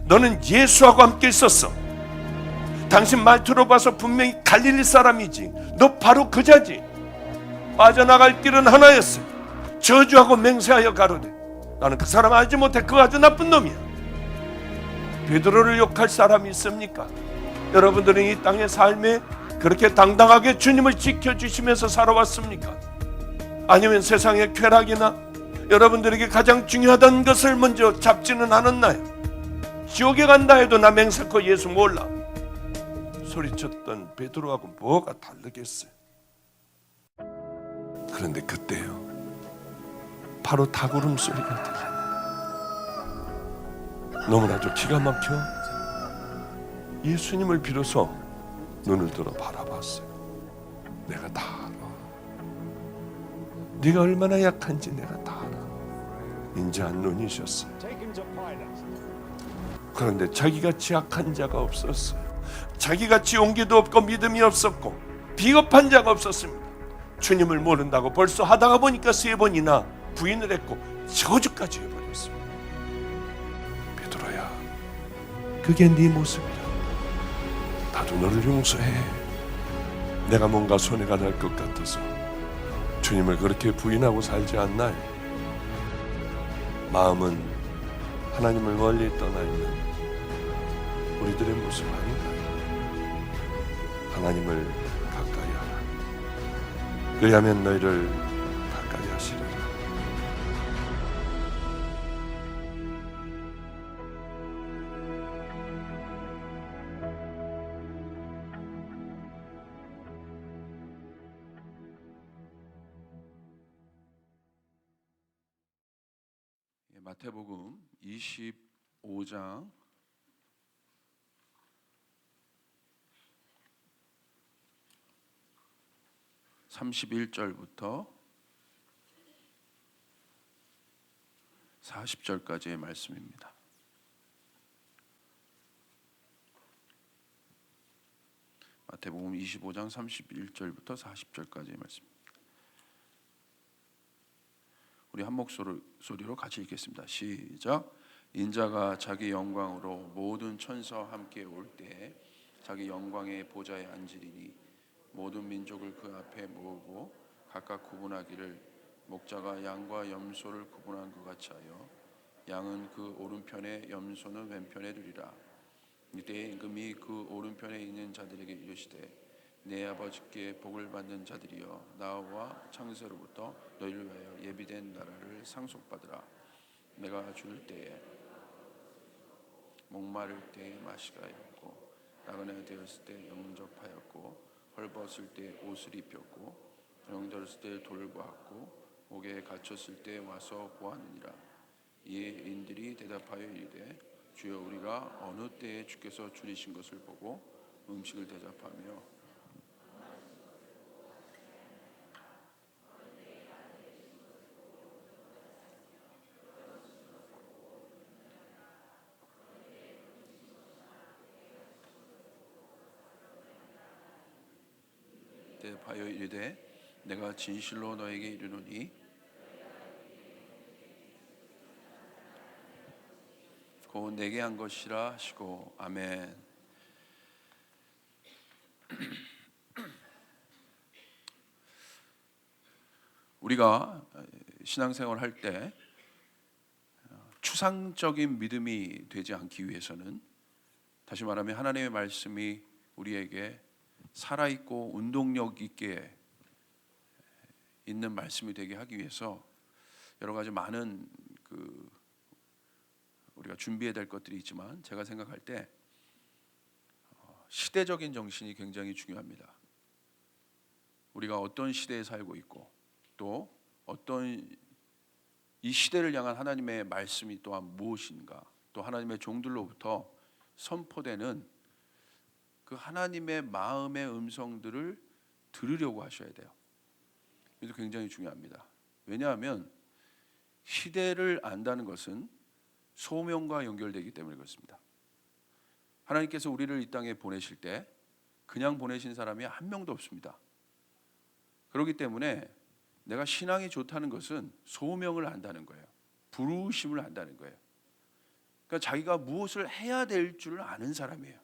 너는 예수하고 함께 있었어. 당신 말투로 봐서 분명히 갈릴리 사람이지. 너 바로 그자지. 빠져나갈 길은 하나였어. 저주하고 맹세하여 가로되 나는 그 사람 알지 못해. 그 아주 나쁜 놈이야. 베드로를 욕할 사람이 있습니까? 여러분들은 이 땅의 삶에 그렇게 당당하게 주님을 지켜주시면서 살아왔습니까? 아니면 세상의 쾌락이나 여러분들에게 가장 중요하다는 것을 먼저 잡지는 않았나요? 지옥에 간다 해도 나 맹세코 예수 몰라 소리쳤던 베드로하고 뭐가 다르겠어요? 그런데 그때요, 바로 닭울음 소리가 들려요. 너무나도 기가 막혀 예수님을 비로소 눈을 들어 바라봤어요. 내가 다 알아. 네가 얼마나 약한지 내가 다 알아. 인자한 눈이셨어요. 그런데 자기같이 약한 자가 없었어요. 자기같이 용기도 없고 믿음이 없었고 비겁한 자가 없었습니다. 주님을 모른다고 벌써 하다가 보니까 3번이나 부인을 했고 저주까지 해버렸습니다. 베드로야, 그게 네 모습이야. 나도 너를 용서해. 내가 뭔가 손해가 날 것 같아서 주님을 그렇게 부인하고 살지 않나요? 마음은 하나님을 멀리 떠나 있는 우리들의 모습 아닌가요? 하나님을 가까이 하라. 그리하면 너희를 가까이 하시리라. 마태복음 25장 31절부터 40절까지의 말씀입니다. 마태복음 25장 31절부터 40절까지의 말씀입니다. 우리 한 목소리로 같이 읽겠습니다. 시작. 인자가 자기 영광으로 모든 천사와 함께 올 때 자기 영광의 보좌에 앉으리니 모든 민족을 그 앞에 모으고 각각 구분하기를 목자가 양과 염소를 구분한 것 같이 하여 양은 그 오른편에 염소는 왼편에 두리라. 이때 임금이 그 오른편에 있는 자들에게 이르시되 내 아버지께 복을 받는 자들이여 나와 창세로부터 너희를 위하여 예비된 나라를 상속받으라. 내가 죽을 때에 목마를 때에 마시가 하였고 나그네 되었을 때 영접하였고 헐벗을 때 옷을 입혔고 병들었을 때 돌을 보았고 옥에 갇혔을 때 와서 보았느니라. 이에 인들이 대답하여 이르되 주여 우리가 어느 때에 주께서 줄이신 것을 보고 음식을 대접하며 대답하여 이르되 내가 진실로 너에게 이르노니 곧 내게 한 것이라 하시고 아멘. 우리가 신앙생활 할 때 추상적인 믿음이 되지 않기 위해서는, 다시 말하면 하나님의 말씀이 우리에게 살아있고 운동력 있게 있는 말씀이 되게 하기 위해서 여러 가지 많은 우리가 준비해야 될 것들이 있지만, 제가 생각할 때 시대적인 정신이 굉장히 중요합니다. 우리가 어떤 시대에 살고 있고 또 어떤 이 시대를 향한 하나님의 말씀이 또한 무엇인가, 또 하나님의 종들로부터 선포되는 그 하나님의 마음의 음성들을 들으려고 하셔야 돼요. 이것도 굉장히 중요합니다. 왜냐하면 시대를 안다는 것은 소명과 연결되기 때문에 그렇습니다. 하나님께서 우리를 이 땅에 보내실 때 그냥 보내신 사람이 한 명도 없습니다. 그렇기 때문에 내가 신앙이 좋다는 것은 소명을 안다는 거예요. 부르심을 안다는 거예요. 그러니까 자기가 무엇을 해야 될 줄을 아는 사람이에요.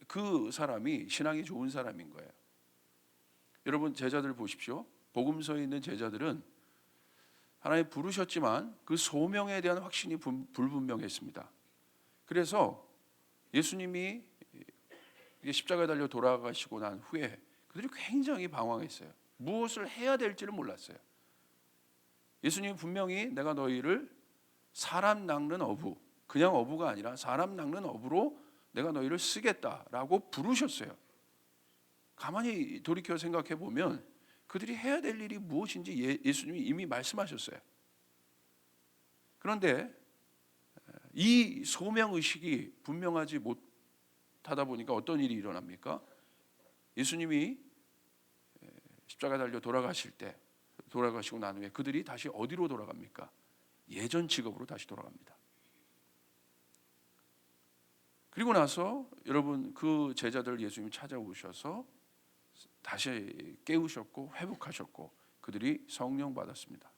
그 사람이 신앙이 좋은 사람인 거예요. 여러분 제자들 보십시오. 복음서에 있는 제자들은 하나님 부르셨지만 그 소명에 대한 확신이 불분명했습니다. 그래서 예수님이 십자가에 달려 돌아가시고 난 후에 그들이 굉장히 방황했어요. 무엇을 해야 될지를 몰랐어요. 예수님이 분명히 내가 너희를 사람 낚는 어부, 그냥 어부가 아니라 사람 낚는 어부로 내가 너희를 쓰겠다라고 부르셨어요. 가만히 돌이켜 생각해 보면 그들이 해야 될 일이 무엇인지 예수님이 이미 말씀하셨어요. 그런데 이 소명의식이 분명하지 못하다 보니까 어떤 일이 일어납니까? 예수님이 십자가에 달려 돌아가시고 난 후에 그들이 다시 어디로 돌아갑니까? 예전 직업으로 다시 돌아갑니다. 그리고 나서 여러분 그 제자들 예수님이 찾아오셔서 다시 깨우셨고 회복하셨고 그들이 성령 받았습니다.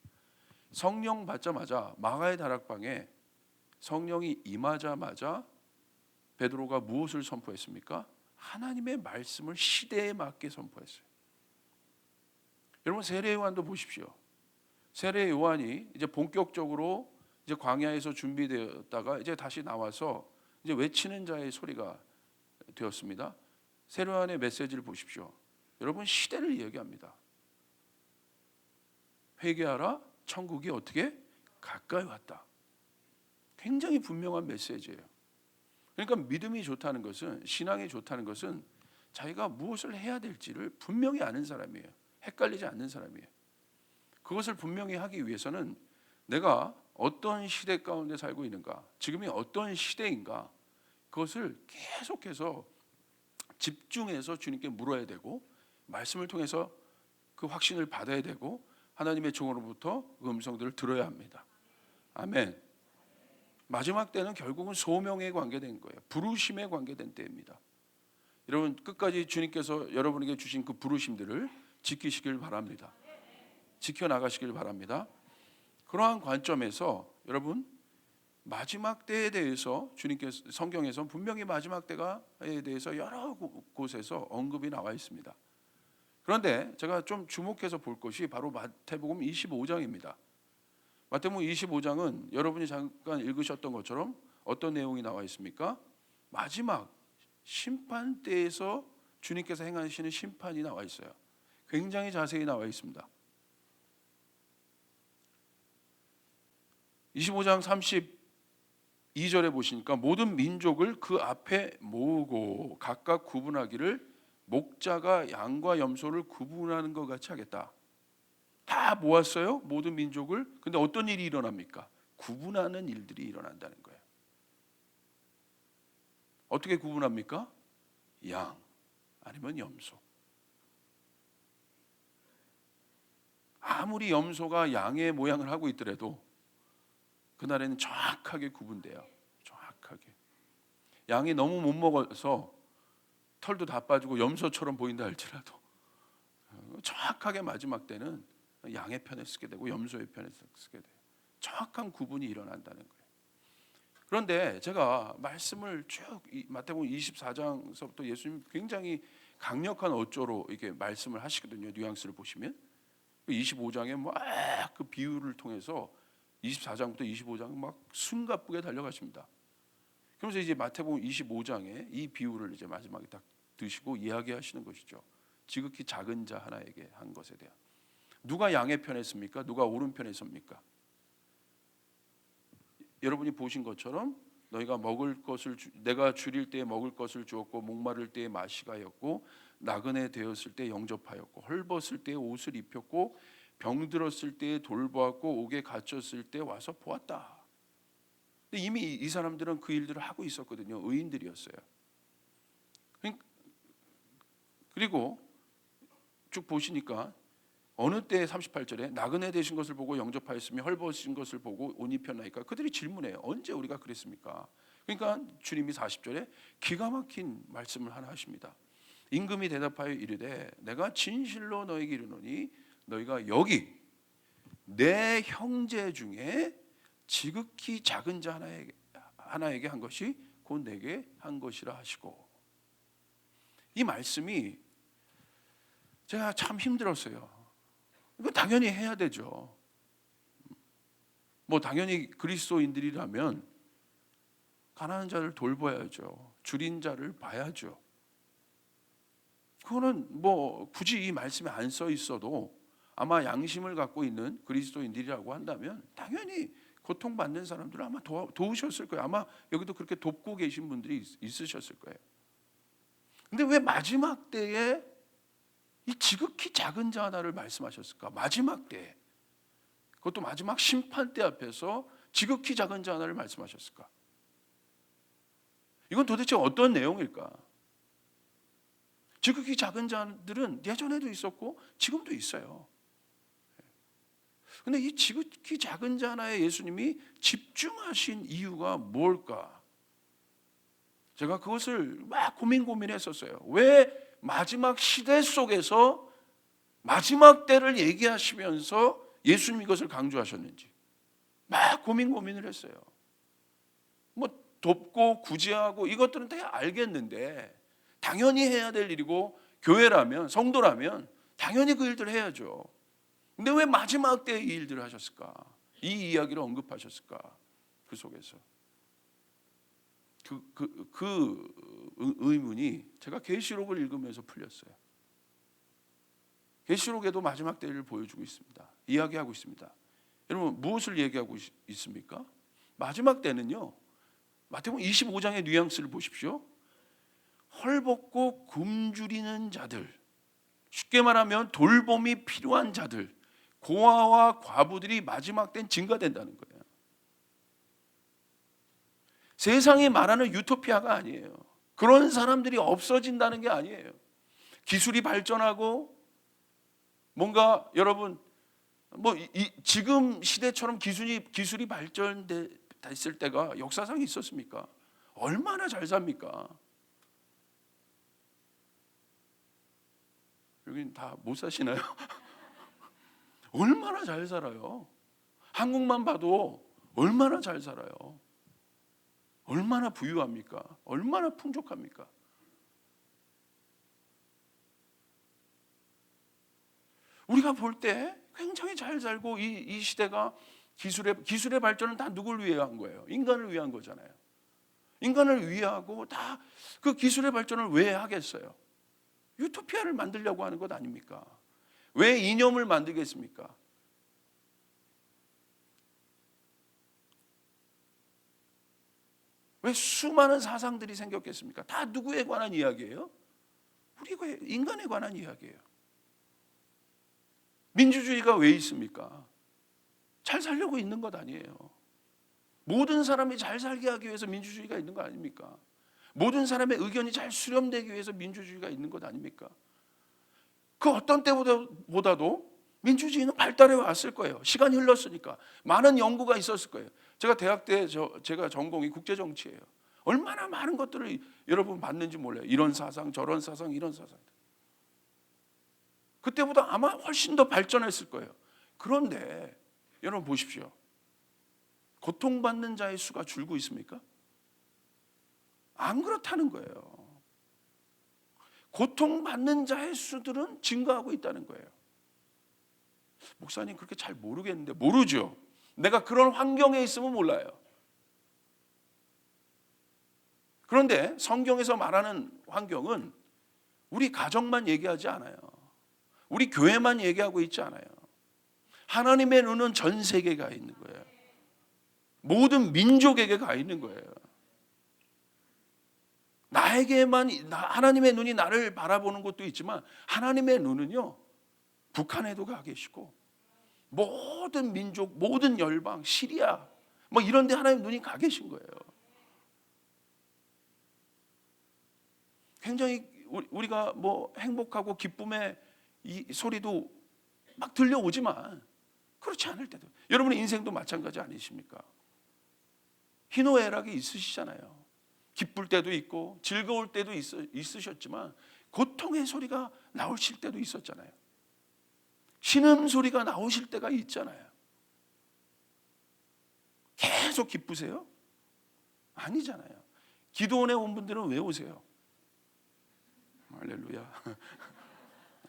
성령 받자마자 마가의 다락방에 성령이 임하자마자 베드로가 무엇을 선포했습니까? 하나님의 말씀을 시대에 맞게 선포했어요. 여러분 세례 요한도 보십시오. 세례 요한이 이제 본격적으로 이제 광야에서 준비되었다가 이제 다시 나와서 이제 외치는 자의 소리가 되었습니다. 세례 요한의 메시지를 보십시오. 여러분 시대를 이야기합니다. 회개하라, 천국이 어떻게 가까이 왔다. 굉장히 분명한 메시지예요. 그러니까 믿음이 좋다는 것은, 신앙이 좋다는 것은 자기가 무엇을 해야 될지를 분명히 아는 사람이에요. 헷갈리지 않는 사람이에요. 그것을 분명히 하기 위해서는 내가 어떤 시대 가운데 살고 있는가, 지금이 어떤 시대인가, 그것을 계속해서 집중해서 주님께 물어야 되고 말씀을 통해서 그 확신을 받아야 되고 하나님의 종으로부터 그 음성들을 들어야 합니다. 아멘. 마지막 때는 결국은 소명에 관계된 거예요. 부르심에 관계된 때입니다. 여러분 끝까지 주님께서 여러분에게 주신 그 부르심들을 지키시길 바랍니다. 지켜나가시길 바랍니다. 그러한 관점에서 여러분 마지막 때에 대해서 주님께서 성경에서 분명히 마지막 때에 대해서 여러 곳에서 언급이 나와 있습니다. 그런데 제가 좀 주목해서 볼 것이 바로 마태복음 25장입니다. 마태복음 25장은 여러분이 잠깐 읽으셨던 것처럼 어떤 내용이 나와 있습니까? 마지막 심판 때에서 주님께서 행하시는 심판이 나와 있어요. 굉장히 자세히 나와 있습니다. 25장 32절에 보시니까 모든 민족을 그 앞에 모으고 각각 구분하기를 목자가 양과 염소를 구분하는 것 같이 하겠다. 다 모았어요. 모든 민족을. 근데 어떤 일이 일어납니까? 구분하는 일들이 일어난다는 거예요. 어떻게 구분합니까? 양 아니면 염소. 아무리 염소가 양의 모양을 하고 있더라도 그날에는 정확하게 구분돼요. 정확하게. 양이 너무 못 먹어서 털도 다 빠지고 염소처럼 보인다 할지라도 정확하게 마지막 때는 양의 편에 쓰게 되고 염소의 편에 쓰게 돼요. 정확한 구분이 일어난다는 거예요. 그런데 제가 말씀을 쭉 마태복음 24장서부터 예수님 굉장히 강력한 어조로 이렇게 말씀을 하시거든요. 뉘앙스를 보시면 25장에 막 그 비유를 통해서 24장부터 25장 막 숨가쁘게 달려가십니다. 그러면서 이제 마태복음 25장에 이 비유를 이제 마지막에 딱 드시고 이야기하시는 것이죠. 지극히 작은 자 하나에게 한 것에 대한. 누가 양의 편에 섭니까? 누가 오른편에 섭니까? 여러분이 보신 것처럼 너희가 먹을 것을 내가 줄일 때에 먹을 것을 주었고 목마를 때에 마시가였고 나그네 되었을 때 영접하였고 헐벗을 때에 옷을 입혔고 병들었을 때에 돌보았고 옥에 갇혔을 때 와서 보았다. 근데 이미 이 사람들은 그 일들을 하고 있었거든요. 의인들이었어요. 그리고 쭉 보시니까 어느 때 38절에 나그네 되신 것을 보고 영접하였으며 헐벗으신 것을 보고 옷 입혔나이까 그들이 질문해요. 언제 우리가 그랬습니까? 그러니까 주님이 40절에 기가 막힌 말씀을 하나 하십니다. 임금이 대답하여 이르되 내가 진실로 너희에게 이르노니 너희가 여기 내 형제 중에 지극히 작은 자 하나에게 한 것이 곧 내게 한 것이라 하시고. 이 말씀이 제가 참 힘들었어요. 이거 당연히 해야 되죠. 뭐 당연히 그리스도인들이라면 가난한 자를 돌봐야죠. 줄인 자를 봐야죠. 그거는 뭐 굳이 이 말씀에 안 써 있어도 아마 양심을 갖고 있는 그리스도인들이라고 한다면 당연히 고통받는 사람들을 아마 도우셨을 거예요. 아마 여기도 그렇게 돕고 계신 분들이 있으셨을 거예요. 근데 왜 마지막 때에 이 지극히 작은 자 하나를 말씀하셨을까? 마지막 때에, 그것도 마지막 심판대 앞에서 지극히 작은 자 하나를 말씀하셨을까? 이건 도대체 어떤 내용일까? 지극히 작은 자들은 예전에도 있었고 지금도 있어요. 근데 이 지극히 작은 자 하나에 예수님이 집중하신 이유가 뭘까? 제가 그것을 막 고민했었어요. 왜 마지막 시대 속에서 마지막 때를 얘기하시면서 예수님이 이것을 강조하셨는지 막 고민을 했어요. 뭐 돕고 구제하고 이것들은 다 알겠는데 당연히 해야 될 일이고, 교회라면, 성도라면 당연히 그 일들을 해야죠. 근데 왜 마지막 때에 이 일들을 하셨을까? 이 이야기를 언급하셨을까? 그 속에서 의문이 제가 계시록을 읽으면서 풀렸어요. 계시록에도 마지막 때를 보여주고 있습니다. 이야기하고 있습니다. 여러분, 무엇을 얘기하고 있습니까? 마지막 때는요, 마태복음 25장의 뉘앙스를 보십시오. 헐벗고 굶주리는 자들, 쉽게 말하면 돌봄이 필요한 자들, 고아와 과부들이 마지막 때는 증가된다는 거예요. 세상이 말하는 유토피아가 아니에요. 그런 사람들이 없어진다는 게 아니에요. 기술이 발전하고 뭔가 여러분 지금 시대처럼 기술이 발전됐을 때가 역사상에 있었습니까? 얼마나 잘 삽니까? 여긴 다 못 사시나요? 얼마나 잘 살아요. 한국만 봐도 얼마나 잘 살아요. 얼마나 부유합니까? 얼마나 풍족합니까? 우리가 볼 때 굉장히 잘 살고, 이 시대가 기술의 발전은 다 누굴 위한 거예요? 인간을 위한 거잖아요. 인간을 위하고 다 그 기술의 발전을 왜 하겠어요? 유토피아를 만들려고 하는 것 아닙니까? 왜 이념을 만들겠습니까? 왜 수많은 사상들이 생겼겠습니까? 다 누구에 관한 이야기예요? 우리 인간에 관한 이야기예요. 민주주의가 왜 있습니까? 잘 살려고 있는 것 아니에요. 모든 사람이 잘 살게 하기 위해서 민주주의가 있는 거 아닙니까? 모든 사람의 의견이 잘 수렴되기 위해서 민주주의가 있는 것 아닙니까? 그 어떤 때보다도 민주주의는 발달해 왔을 거예요. 시간이 흘렀으니까. 많은 연구가 있었을 거예요. 제가 대학 때 제가 전공이 국제정치예요. 얼마나 많은 것들을 여러분 봤는지 몰라요. 이런 사상, 저런 사상, 이런 사상. 그때보다 아마 훨씬 더 발전했을 거예요. 그런데 여러분 보십시오. 고통받는 자의 수가 줄고 있습니까? 안 그렇다는 거예요. 고통받는 자의 수들은 증가하고 있다는 거예요. 목사님 그렇게 잘 모르겠는데. 모르죠. 내가 그런 환경에 있으면 몰라요. 그런데 성경에서 말하는 환경은 우리 가정만 얘기하지 않아요. 우리 교회만 얘기하고 있지 않아요. 하나님의 눈은 전 세계에 가 있는 거예요. 모든 민족에게 가 있는 거예요. 하나님의 눈이 나를 바라보는 것도 있지만 하나님의 눈은요, 북한에도 가 계시고 모든 민족, 모든 열방, 시리아 뭐 이런 데 하나님 눈이 가 계신 거예요. 굉장히 우리가 뭐 행복하고 기쁨의 이 소리도 막 들려오지만 그렇지 않을 때도, 여러분의 인생도 마찬가지 아니십니까? 희노애락이 있으시잖아요. 기쁠 때도 있고 즐거울 때도 있으셨지만 고통의 소리가 나오실 때도 있었잖아요. 신음 소리가 나오실 때가 있잖아요. 계속 기쁘세요? 아니잖아요. 기도원에 온 분들은 왜 오세요? 할렐루야.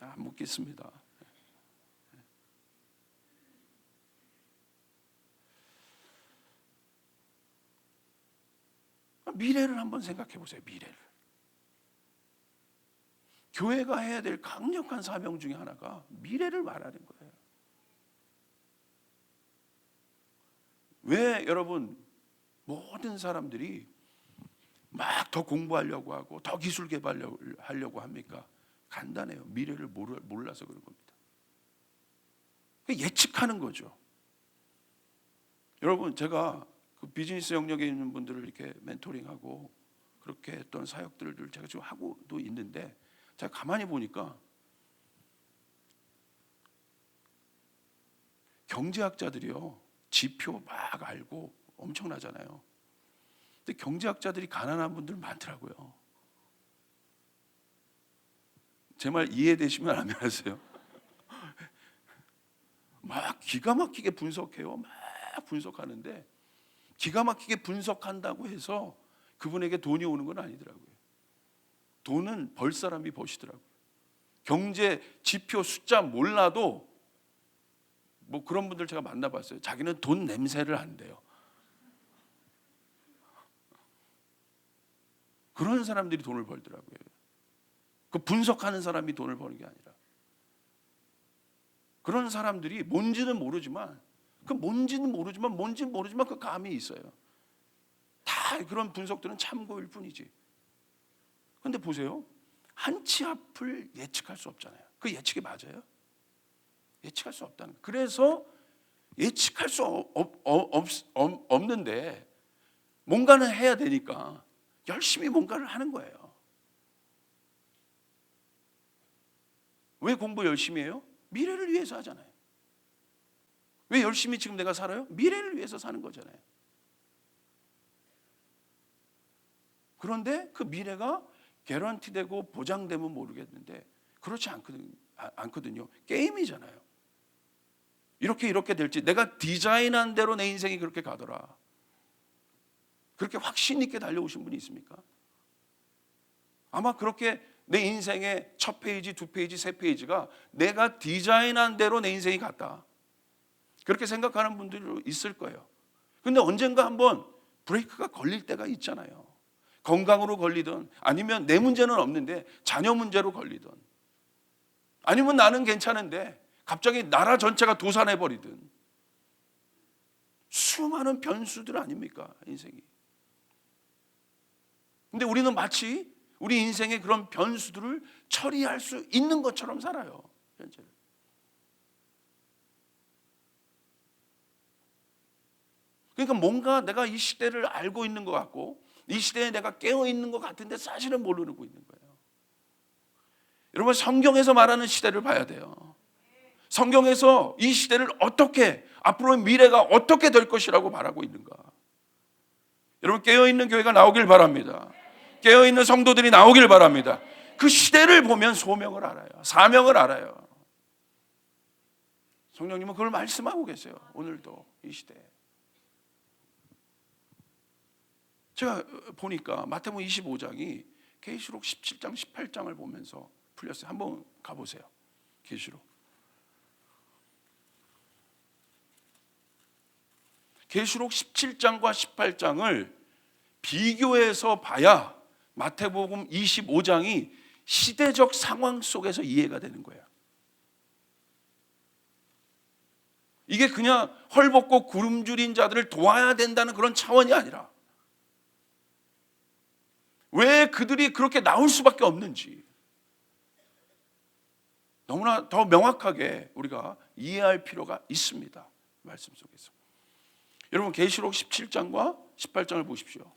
안 묻겠습니다. 미래를 한번 생각해 보세요. 미래를. 교회가 해야 될 강력한 사명 중에 하나가 미래를 말하는 거예요. 왜 여러분 모든 사람들이 막 더 공부하려고 하고 더 기술 개발하려고 합니까? 간단해요. 미래를 몰라서 그런 겁니다. 예측하는 거죠. 여러분, 제가 그 비즈니스 영역에 있는 분들을 이렇게 멘토링하고 그렇게 했던 사역들을 제가 지금 하고도 있는데, 제가 가만히 보니까 경제학자들이요, 지표 막 알고 엄청나잖아요. 근데 경제학자들이 가난한 분들 많더라고요. 제 말 이해되시면 안 하세요? 막 기가 막히게 분석해요. 막 분석하는데, 기가 막히게 분석한다고 해서 그분에게 돈이 오는 건 아니더라고요. 돈은 벌 사람이 버시더라고요. 경제 지표 숫자 몰라도 뭐 그런 분들 제가 만나봤어요. 자기는 돈 냄새를 한대요. 그런 사람들이 돈을 벌더라고요. 그 분석하는 사람이 돈을 버는 게 아니라, 그런 사람들이 뭔지는 모르지만 그 감이 있어요. 다 그런 분석들은 참고일 뿐이지. 그런데 보세요, 한치 앞을 예측할 수 없잖아요. 그 예측이 맞아요? 예측할 수 없다는 거예요. 그래서 예측할 수 없는데 뭔가는 해야 되니까 열심히 뭔가를 하는 거예요. 왜 공부 열심히 해요? 미래를 위해서 하잖아요. 왜 열심히 지금 내가 살아요? 미래를 위해서 사는 거잖아요. 그런데 그 미래가 개런티되고 보장되면 모르겠는데 그렇지 않거든요. 게임이잖아요. 이렇게 될지, 내가 디자인한 대로 내 인생이 그렇게 가더라. 그렇게 확신 있게 달려오신 분이 있습니까? 아마 그렇게 내 인생의 첫 페이지, 두 페이지, 세 페이지가 내가 디자인한 대로 내 인생이 갔다, 그렇게 생각하는 분들이 있을 거예요. 그런데 언젠가 한번 브레이크가 걸릴 때가 있잖아요. 건강으로 걸리든, 아니면 내 문제는 없는데 자녀 문제로 걸리든, 아니면 나는 괜찮은데 갑자기 나라 전체가 도산해버리든, 수많은 변수들 아닙니까, 인생이. 근데 우리는 마치 우리 인생의 그런 변수들을 처리할 수 있는 것처럼 살아요, 현재를. 그러니까 뭔가 내가 이 시대를 알고 있는 것 같고, 이 시대에 내가 깨어 있는 것 같은데 사실은 모르고 있는 거예요. 여러분, 성경에서 말하는 시대를 봐야 돼요. 성경에서 이 시대를 어떻게, 앞으로의 미래가 어떻게 될 것이라고 말하고 있는가. 여러분, 깨어있는 교회가 나오길 바랍니다. 깨어있는 성도들이 나오길 바랍니다. 그 시대를 보면 소명을 알아요. 사명을 알아요. 성령님은 그걸 말씀하고 계세요. 오늘도 이 시대에. 제가 보니까 마태복음 25장이 계시록 17장, 18장을 보면서 풀렸어요. 한번 가보세요. 계시록 17장과 18장을 비교해서 봐야 마태복음 25장이 시대적 상황 속에서 이해가 되는 거예요. 이게 그냥 헐벗고 구름줄인 자들을 도와야 된다는 그런 차원이 아니라, 왜 그들이 그렇게 나올 수밖에 없는지 너무나 더 명확하게 우리가 이해할 필요가 있습니다. 말씀 속에서. 여러분, 계시록 17장과 18장을 보십시오.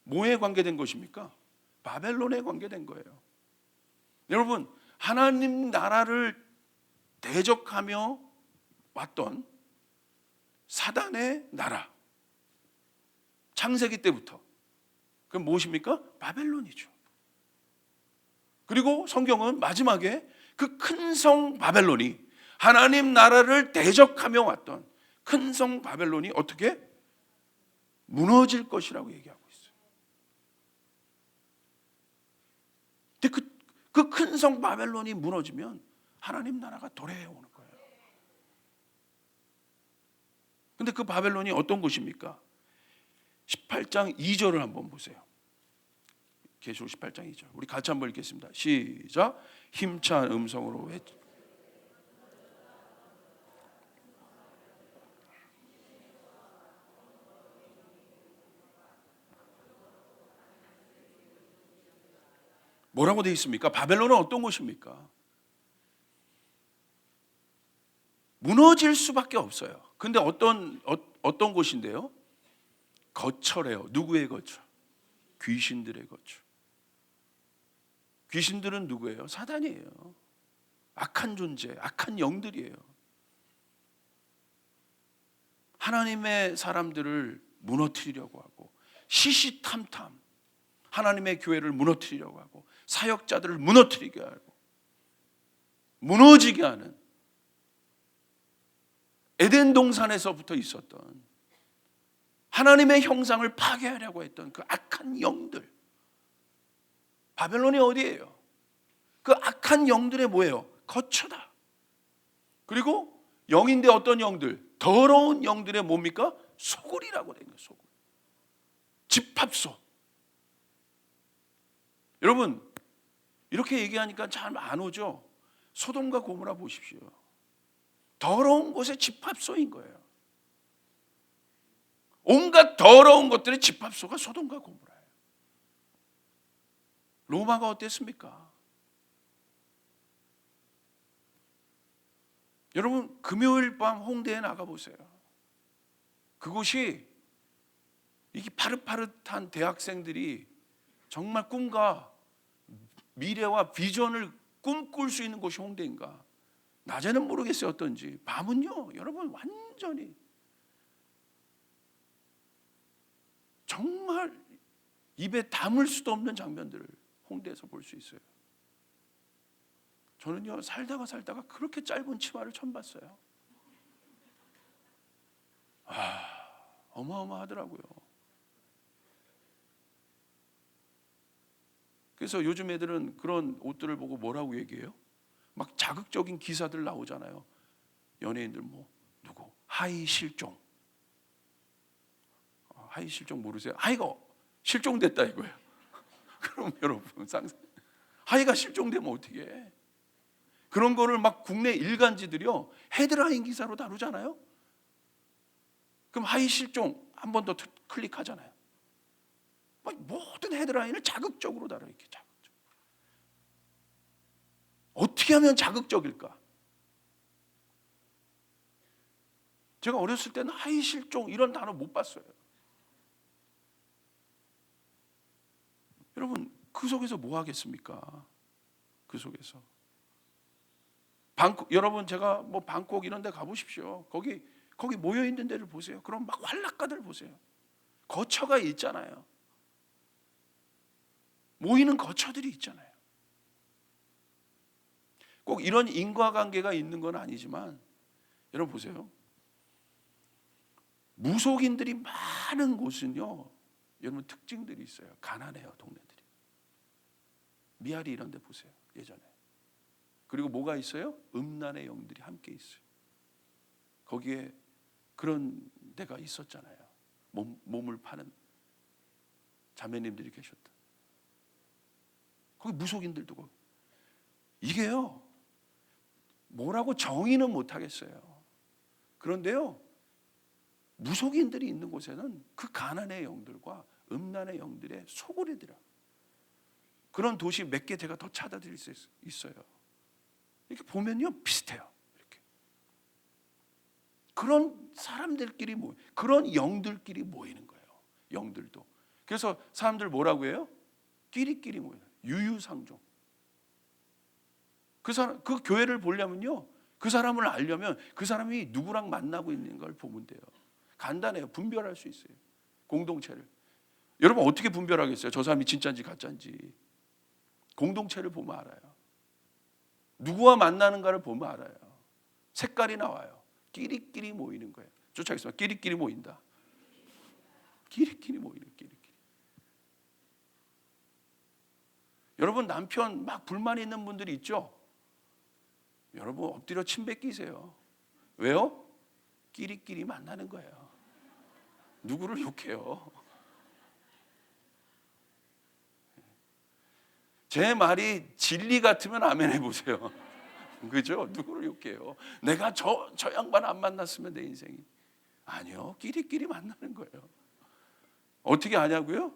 뭐에 관계된 것입니까? 바벨론에 관계된 거예요. 여러분, 하나님 나라를 대적하며 왔던 사단의 나라, 창세기 때부터, 그럼 무엇입니까? 바벨론이죠. 그리고 성경은 마지막에 그 큰 성 바벨론이, 하나님 나라를 대적하며 왔던 큰 성 바벨론이 어떻게 무너질 것이라고 얘기하고 있어요. 근데 그 큰 성 바벨론이 무너지면 하나님 나라가 도래해오는 거예요. 근데 그 바벨론이 어떤 곳입니까? 18장 2절을 한번 보세요. 계시록 18장 2절. 우리 같이 한번 읽겠습니다. 시작. 힘찬 음성으로 외쳐. 뭐라고 되어 있습니까? 바벨론은 어떤 곳입니까? 무너질 수밖에 없어요. 근데 어떤 곳인데요? 거처래요. 누구의 거처? 귀신들의 거처. 귀신들은 누구예요? 사단이에요. 악한 존재, 악한 영들이에요. 하나님의 사람들을 무너뜨리려고 하고, 시시탐탐 하나님의 교회를 무너뜨리려고 하고, 사역자들을 무너뜨리게 하고, 무너지게 하는 에덴 동산에서부터 있었던 하나님의 형상을 파괴하려고 했던 그 악한 영들. 바벨론이 어디예요? 그 악한 영들의 뭐예요? 거처다. 그리고 영인데 어떤 영들? 더러운 영들의 뭡니까? 소굴이라고 되는 거예요. 소굴. 집합소. 여러분, 이렇게 얘기하니까 잘 안 오죠? 소돔과 고모라 보십시오. 더러운 곳의 집합소인 거예요. 온갖 더러운 것들의 집합소가 소돔과 고모라예요. 로마가 어땠습니까? 여러분, 금요일 밤 홍대에 나가보세요. 그곳이 이게 파릇파릇한 대학생들이 정말 꿈과 미래와 비전을 꿈꿀 수 있는 곳이 홍대인가? 낮에는 모르겠어요 어떤지. 밤은요 여러분 완전히 정말 입에 담을 수도 없는 장면들을 홍대에서 볼 수 있어요. 저는요 살다가 그렇게 짧은 치마를 처음 봤어요. 어마어마하더라고요. 그래서 요즘 애들은 그런 옷들을 보고 뭐라고 얘기해요? 막 자극적인 기사들 나오잖아요. 연예인들 뭐 누구 하이 실종. 하이 실종 모르세요? 하이가 실종됐다 이거예요. 그럼 여러분 상상 하이가 실종되면 어떻게 해? 그런 거를 막 국내 일간지들이요 헤드라인 기사로 다루잖아요. 그럼 하이 실종 한 번 더 클릭하잖아요. 막 모든 헤드라인을 자극적으로 다뤄 이렇게 자극적. 어떻게 하면 자극적일까? 제가 어렸을 때는 하이 실종 이런 단어 못 봤어요. 여러분 그 속에서 뭐 하겠습니까? 그 속에서 여러분 제가 뭐 방콕 이런 데 가보십시오. 거기 모여 있는 데를 보세요. 그럼 막 활락가들 보세요. 거처가 있잖아요. 모이는 거처들이 있잖아요. 꼭 이런 인과관계가 있는 건 아니지만 여러분 보세요. 무속인들이 많은 곳은요 여러분 특징들이 있어요. 가난해요 동네들이. 미아리 이런 데 보세요 예전에. 그리고 뭐가 있어요? 음란의 영들이 함께 있어요. 거기에 그런 데가 있었잖아요. 몸을 파는 자매님들이 계셨다. 거기 무속인들도 거기. 이게요 뭐라고 정의는 못하겠어요. 그런데요 무속인들이 있는 곳에는 그 가난의 영들과 음란의 영들의 소굴이더라. 그런 도시 몇 개 제가 더 찾아드릴 수 있어요. 이렇게 보면요 비슷해요. 이렇게 그런 사람들끼리 그런 영들끼리 모이는 거예요. 영들도. 그래서 사람들 뭐라고 해요? 끼리끼리 모여요. 유유상종. 그 교회를 보려면요 그 사람을 알려면 그 사람이 누구랑 만나고 있는 걸 보면 돼요. 간단해요. 분별할 수 있어요. 공동체를. 여러분 어떻게 분별하겠어요? 저 사람이 진짜인지 가짜인지. 공동체를 보면 알아요. 누구와 만나는가를 보면 알아요. 색깔이 나와요. 끼리끼리 모이는 거예요. 쫓아가겠습니다. 끼리끼리 모인다. 끼리끼리 모이는 끼리끼리. 여러분 남편 막 불만이 있는 분들이 있죠? 여러분 엎드려 침 뱉기세요. 왜요? 끼리끼리 만나는 거예요. 누구를 욕해요? 제 말이 진리 같으면 아멘 해보세요. 그죠? 누구를 욕해요? 내가 저 양반 안 만났으면 내 인생이. 아니요. 끼리끼리 만나는 거예요. 어떻게 아냐고요?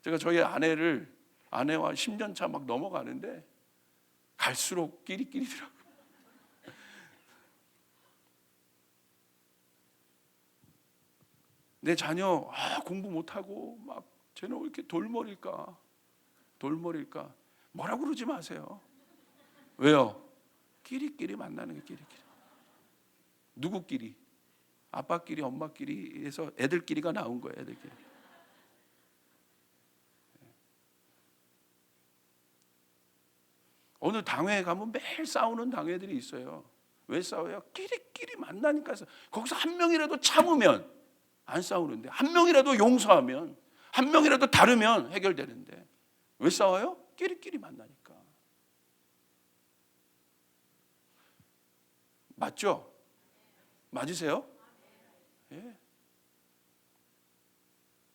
제가 저희 아내와 10년 차 막 넘어가는데 갈수록 끼리끼리더라고요. 내 자녀 공부 못하고 막 쟤는 왜 이렇게 돌머리일까? 뭐라고 그러지 마세요. 왜요? 끼리끼리 만나는 게 끼리끼리. 누구끼리? 아빠끼리 엄마끼리 해서 애들끼리가 나온 거예요. 애들끼리. 어느 당회에 가면 매일 싸우는 당회들이 있어요. 왜 싸워요? 끼리끼리 만나니까. 거기서 한 명이라도 참으면 안 싸우는데, 한 명이라도 용서하면, 한 명이라도 다르면 해결되는데 왜 싸워요? 끼리끼리 만나니까. 맞죠? 맞으세요? 예.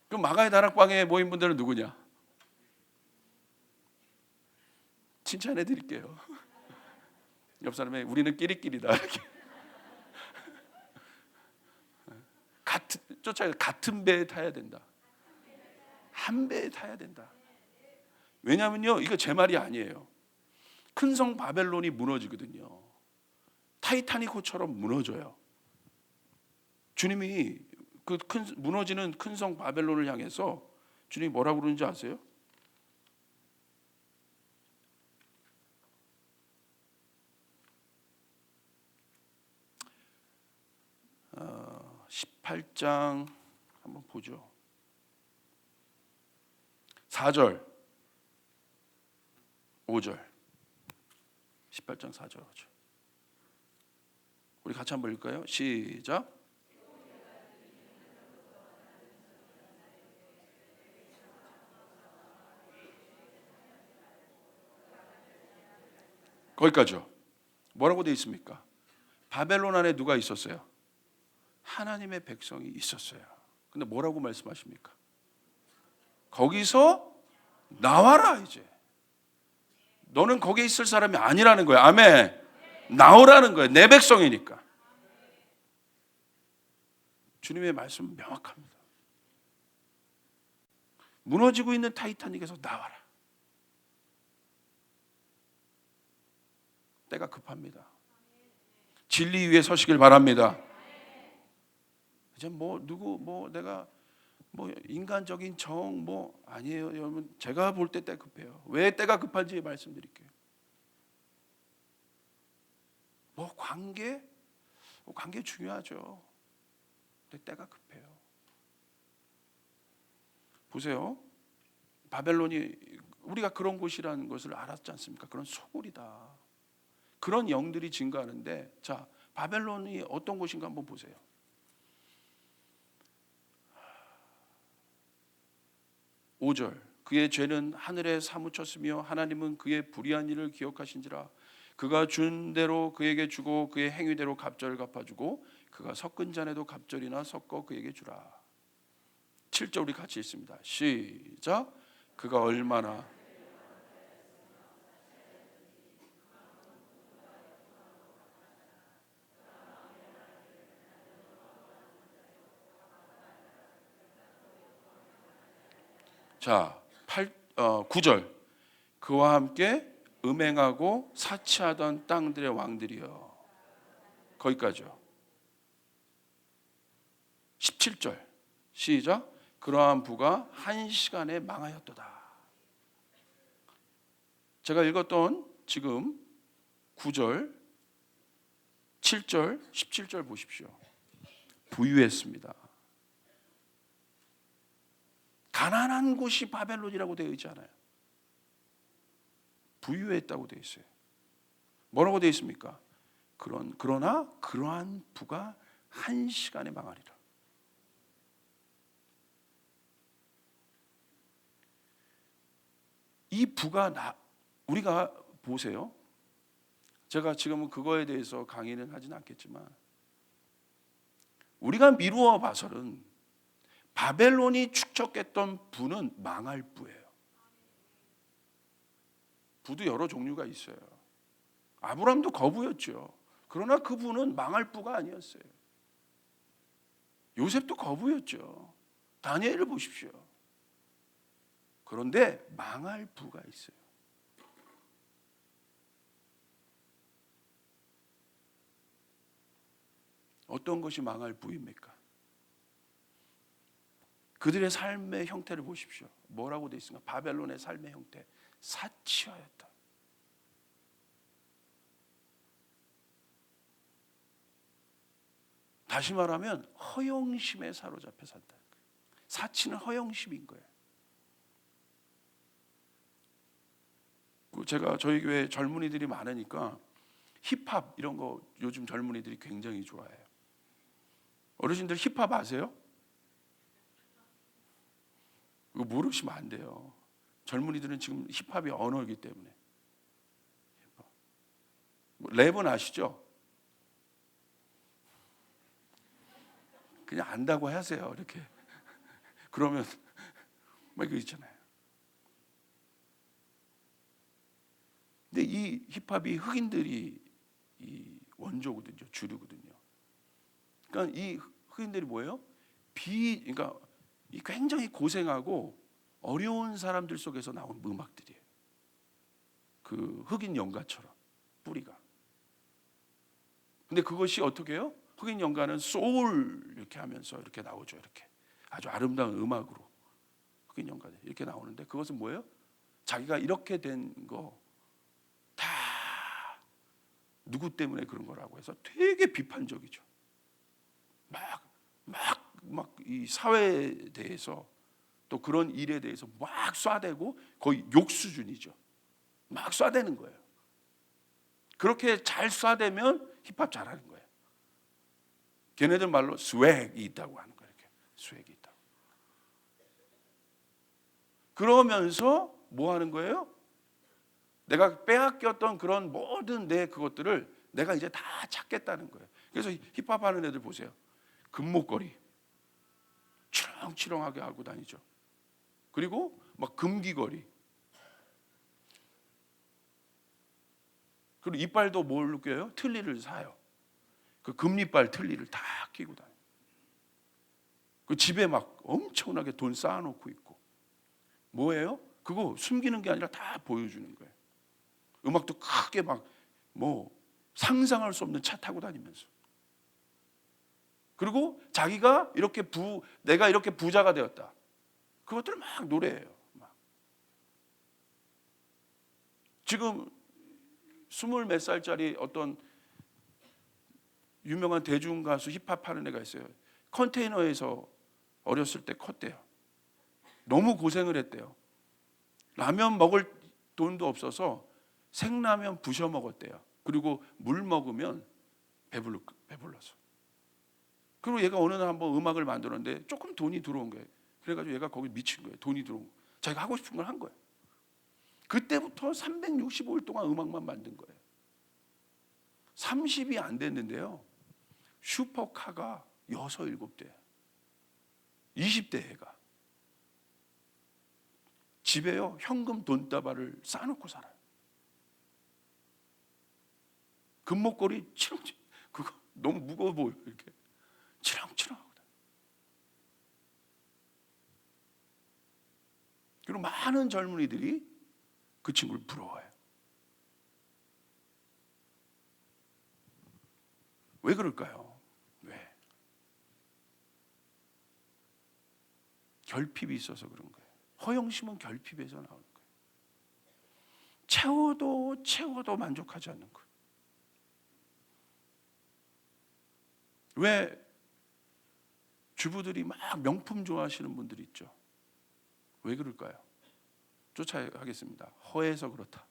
그럼 마가의 다락방에 모인 분들은 누구냐? 칭찬해 드릴게요. 옆 사람에 우리는 끼리끼리다 이렇게. 같은 배에 타야 된다. 한 배에 타야 된다. 왜냐면요, 이거 제 말이 아니에요. 큰 성 바벨론이 무너지거든요. 타이타닉호처럼 무너져요. 주님이 그 무너지는 큰 성 바벨론을 향해서 주님이 뭐라고 그러는지 아세요? 어, 18장 한번 보죠. 4절 5절 18장 4절 5절 우리 같이 한번 읽을까요? 시작. 거기까지요. 뭐라고 되어 있습니까? 바벨론 안에 누가 있었어요? 하나님의 백성이 있었어요. 근데 뭐라고 말씀하십니까? 거기서 나와라 이제. 너는 거기에 있을 사람이 아니라는 거예요. 아멘. 나오라는 거예요. 내 백성이니까. 주님의 말씀은 명확합니다. 무너지고 있는 타이타닉에서 나와라. 때가 급합니다. 진리 위에 서시길 바랍니다. 이제 내가 인간적인 정 아니에요. 여러분 제가 볼 때 급해요. 왜 때가 급한지 말씀드릴게요. 관계 중요하죠. 근데 때가 급해요. 보세요. 바벨론이 우리가 그런 곳이라는 것을 알았지 않습니까? 그런 소굴이다. 그런 영들이 증가하는데, 자, 바벨론이 어떤 곳인가 한번 보세요. (5절) 그의 죄는 하늘에 사무쳤으며 하나님은 그의 불의한 일을 기억하신지라. 그가 준 대로 그에게 주고 그의 행위대로 갑절을 갚아주고 그가 섞은 잔에도 갑절이나 섞어 그에게 주라. 7절 우리 같이 읽습니다. 시작. 그가 얼마나 자, 9절 그와 함께 음행하고 사치하던 땅들의 왕들이여. 거기까지요. 17절 시작. 그러한 부가 한 시간에 망하였도다. 제가 읽었던 지금 9절 7절 17절 보십시오. 부유했습니다. 가난한 곳이 바벨론이라고 되어 있지 않아요. 부유했다고 되어 있어요. 뭐라고 되어 있습니까? 그러나 그러한 부가 한 시간에 망하리라. 이 부가 우리가 보세요. 제가 지금은 그거에 대해서 강의는 하진 않겠지만 우리가 미루어 봐서는 바벨론이 축적했던 부는 망할 부예요. 부도 여러 종류가 있어요. 아브라함도 거부였죠. 그러나 그 부는 망할 부가 아니었어요. 요셉도 거부였죠. 다니엘을 보십시오. 그런데 망할 부가 있어요. 어떤 것이 망할 부입니까? 그들의 삶의 형태를 보십시오. 뭐라고 되어 있습니까? 바벨론의 삶의 형태, 사치하였다. 다시 말하면 허영심에 사로잡혀 산다. 사치는 허영심인 거예요. 제가 저희 교회 젊은이들이 많으니까 힙합 이런 거 요즘 젊은이들이 굉장히 좋아해요. 어르신들 힙합 아세요? 이거 모르시면 안 돼요. 젊은이들은 지금 힙합이 언어이기 때문에. 랩은 아시죠? 그냥 안다고 하세요. 이렇게. 그러면 뭐 이거 있잖아요. 근데 이 힙합이 흑인들이 이 원조거든요. 주류거든요. 그러니까 이 흑인들이 뭐예요? 그러니까 이 굉장히 고생하고 어려운 사람들 속에서 나온 음악들이에요. 그 흑인 연가처럼 뿌리가. 근데 그것이 어떻게 해요? 흑인 연가는 소울 이렇게 하면서 이렇게 나오죠. 이렇게 아주 아름다운 음악으로 흑인 연가는 이렇게 나오는데 그것은 뭐예요? 자기가 이렇게 된 거 다 누구 때문에 그런 거라고 해서 되게 비판적이죠. 막 이 사회에 대해서 또 그런 일에 대해서 막 쏴대고 거의 욕 수준이죠. 막 쏴대는 거예요. 그렇게 잘 쏴대면 힙합 잘하는 거예요. 걔네들 말로 스웩이 있다고 하는 거예요. 이렇게 스웩이 있다고. 그러면서 뭐 하는 거예요? 내가 빼앗겼던 그런 모든 내 그것들을 내가 이제 다 찾겠다는 거예요. 그래서 힙합 하는 애들 보세요. 금목걸이 치렁치렁하게 하고 다니죠. 그리고 막 금귀걸이. 그리고 이빨도 뭘 껴요? 틀니를 사요. 그 금이빨 틀니를 다 끼고 다녀요. 그 집에 막 엄청나게 돈 쌓아놓고 있고. 뭐예요? 그거 숨기는 게 아니라 다 보여주는 거예요. 음악도 크게 막 뭐 상상할 수 없는 차 타고 다니면서. 그리고 자기가 이렇게 내가 이렇게 부자가 되었다. 그것들을 막 노래해요. 막. 지금 20몇 살짜리 어떤 유명한 대중 가수 힙합 하는 애가 있어요. 컨테이너에서 어렸을 때 컸대요. 너무 고생을 했대요. 라면 먹을 돈도 없어서 생라면 부셔 먹었대요. 그리고 물 먹으면 배불러서. 그리고 얘가 어느 날 한번 음악을 만들었는데 조금 돈이 들어온 거예요. 그래가지고 얘가 거기 미친 거예요. 돈이 들어온 거. 자기가 하고 싶은 걸 한 거예요. 그때부터 365일 동안 음악만 만든 거예요. 30이 안 됐는데요. 슈퍼카가 6, 7대. 20대 애가. 집에요. 현금 돈다발을 쌓아놓고 살아요. 금목걸이 치렁치렁. 그거 너무 무거워 보여. 이렇게. 치렁치렁하고. 그리고 많은 젊은이들이 그 친구를 부러워해요. 왜 그럴까요? 왜? 결핍이 있어서 그런 거예요. 허영심은 결핍에서 나오는 거예요. 채워도 만족하지 않는 거예요. 왜 주부들이 막 명품 좋아하시는 분들이 있죠? 왜 그럴까요? 쫓아가겠습니다. 허해서 그렇다.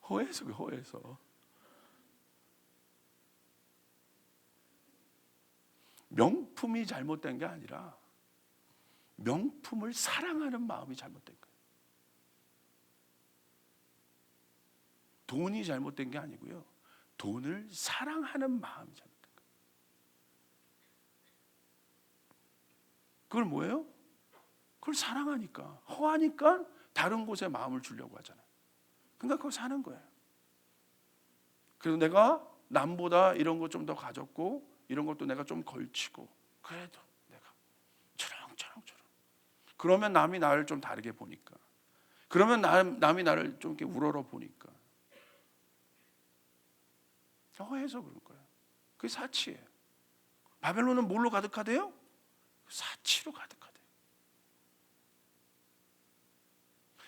허해서. 명품이 잘못된 게 아니라 명품을 사랑하는 마음이 잘못된 거예요. 돈이 잘못된 게 아니고요. 돈을 사랑하는 마음이 잘못된 거예요. 그걸 뭐예요? 그걸 사랑하니까, 허하니까 다른 곳에 마음을 주려고 하잖아요. 그러니까 그거 사는 거예요. 그래서 내가 남보다 이런 거 좀 더 가졌고 이런 것도 내가 좀 걸치고 그래도 내가 저렁저렁 그러면 남이 나를 좀 다르게 보니까, 그러면 남이 나를 좀 이렇게 우러러 보니까 허해서 그런 거예요. 그게 사치예요. 바벨론은 뭘로 가득하대요? 사치로 가득하대요.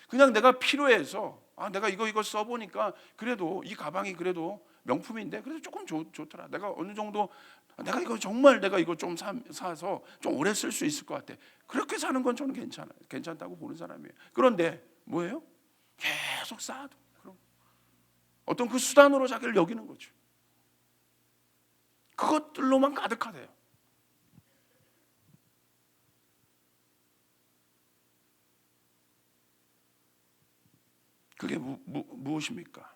그냥 내가 필요해서 내가 이거 써보니까 그래도 이 가방이 그래도 명품인데 그래도 조금 좋더라. 내가 어느 정도 내가 이거 정말 내가 이거 좀 사서 좀 오래 쓸 수 있을 것 같아. 그렇게 사는 건 저는 괜찮다고 보는 사람이에요. 그런데 뭐예요? 계속 쌓아도 그럼 어떤 그 수단으로 자기를 여기는 거죠. 그것들로만 가득하대요. 그게 무엇입니까?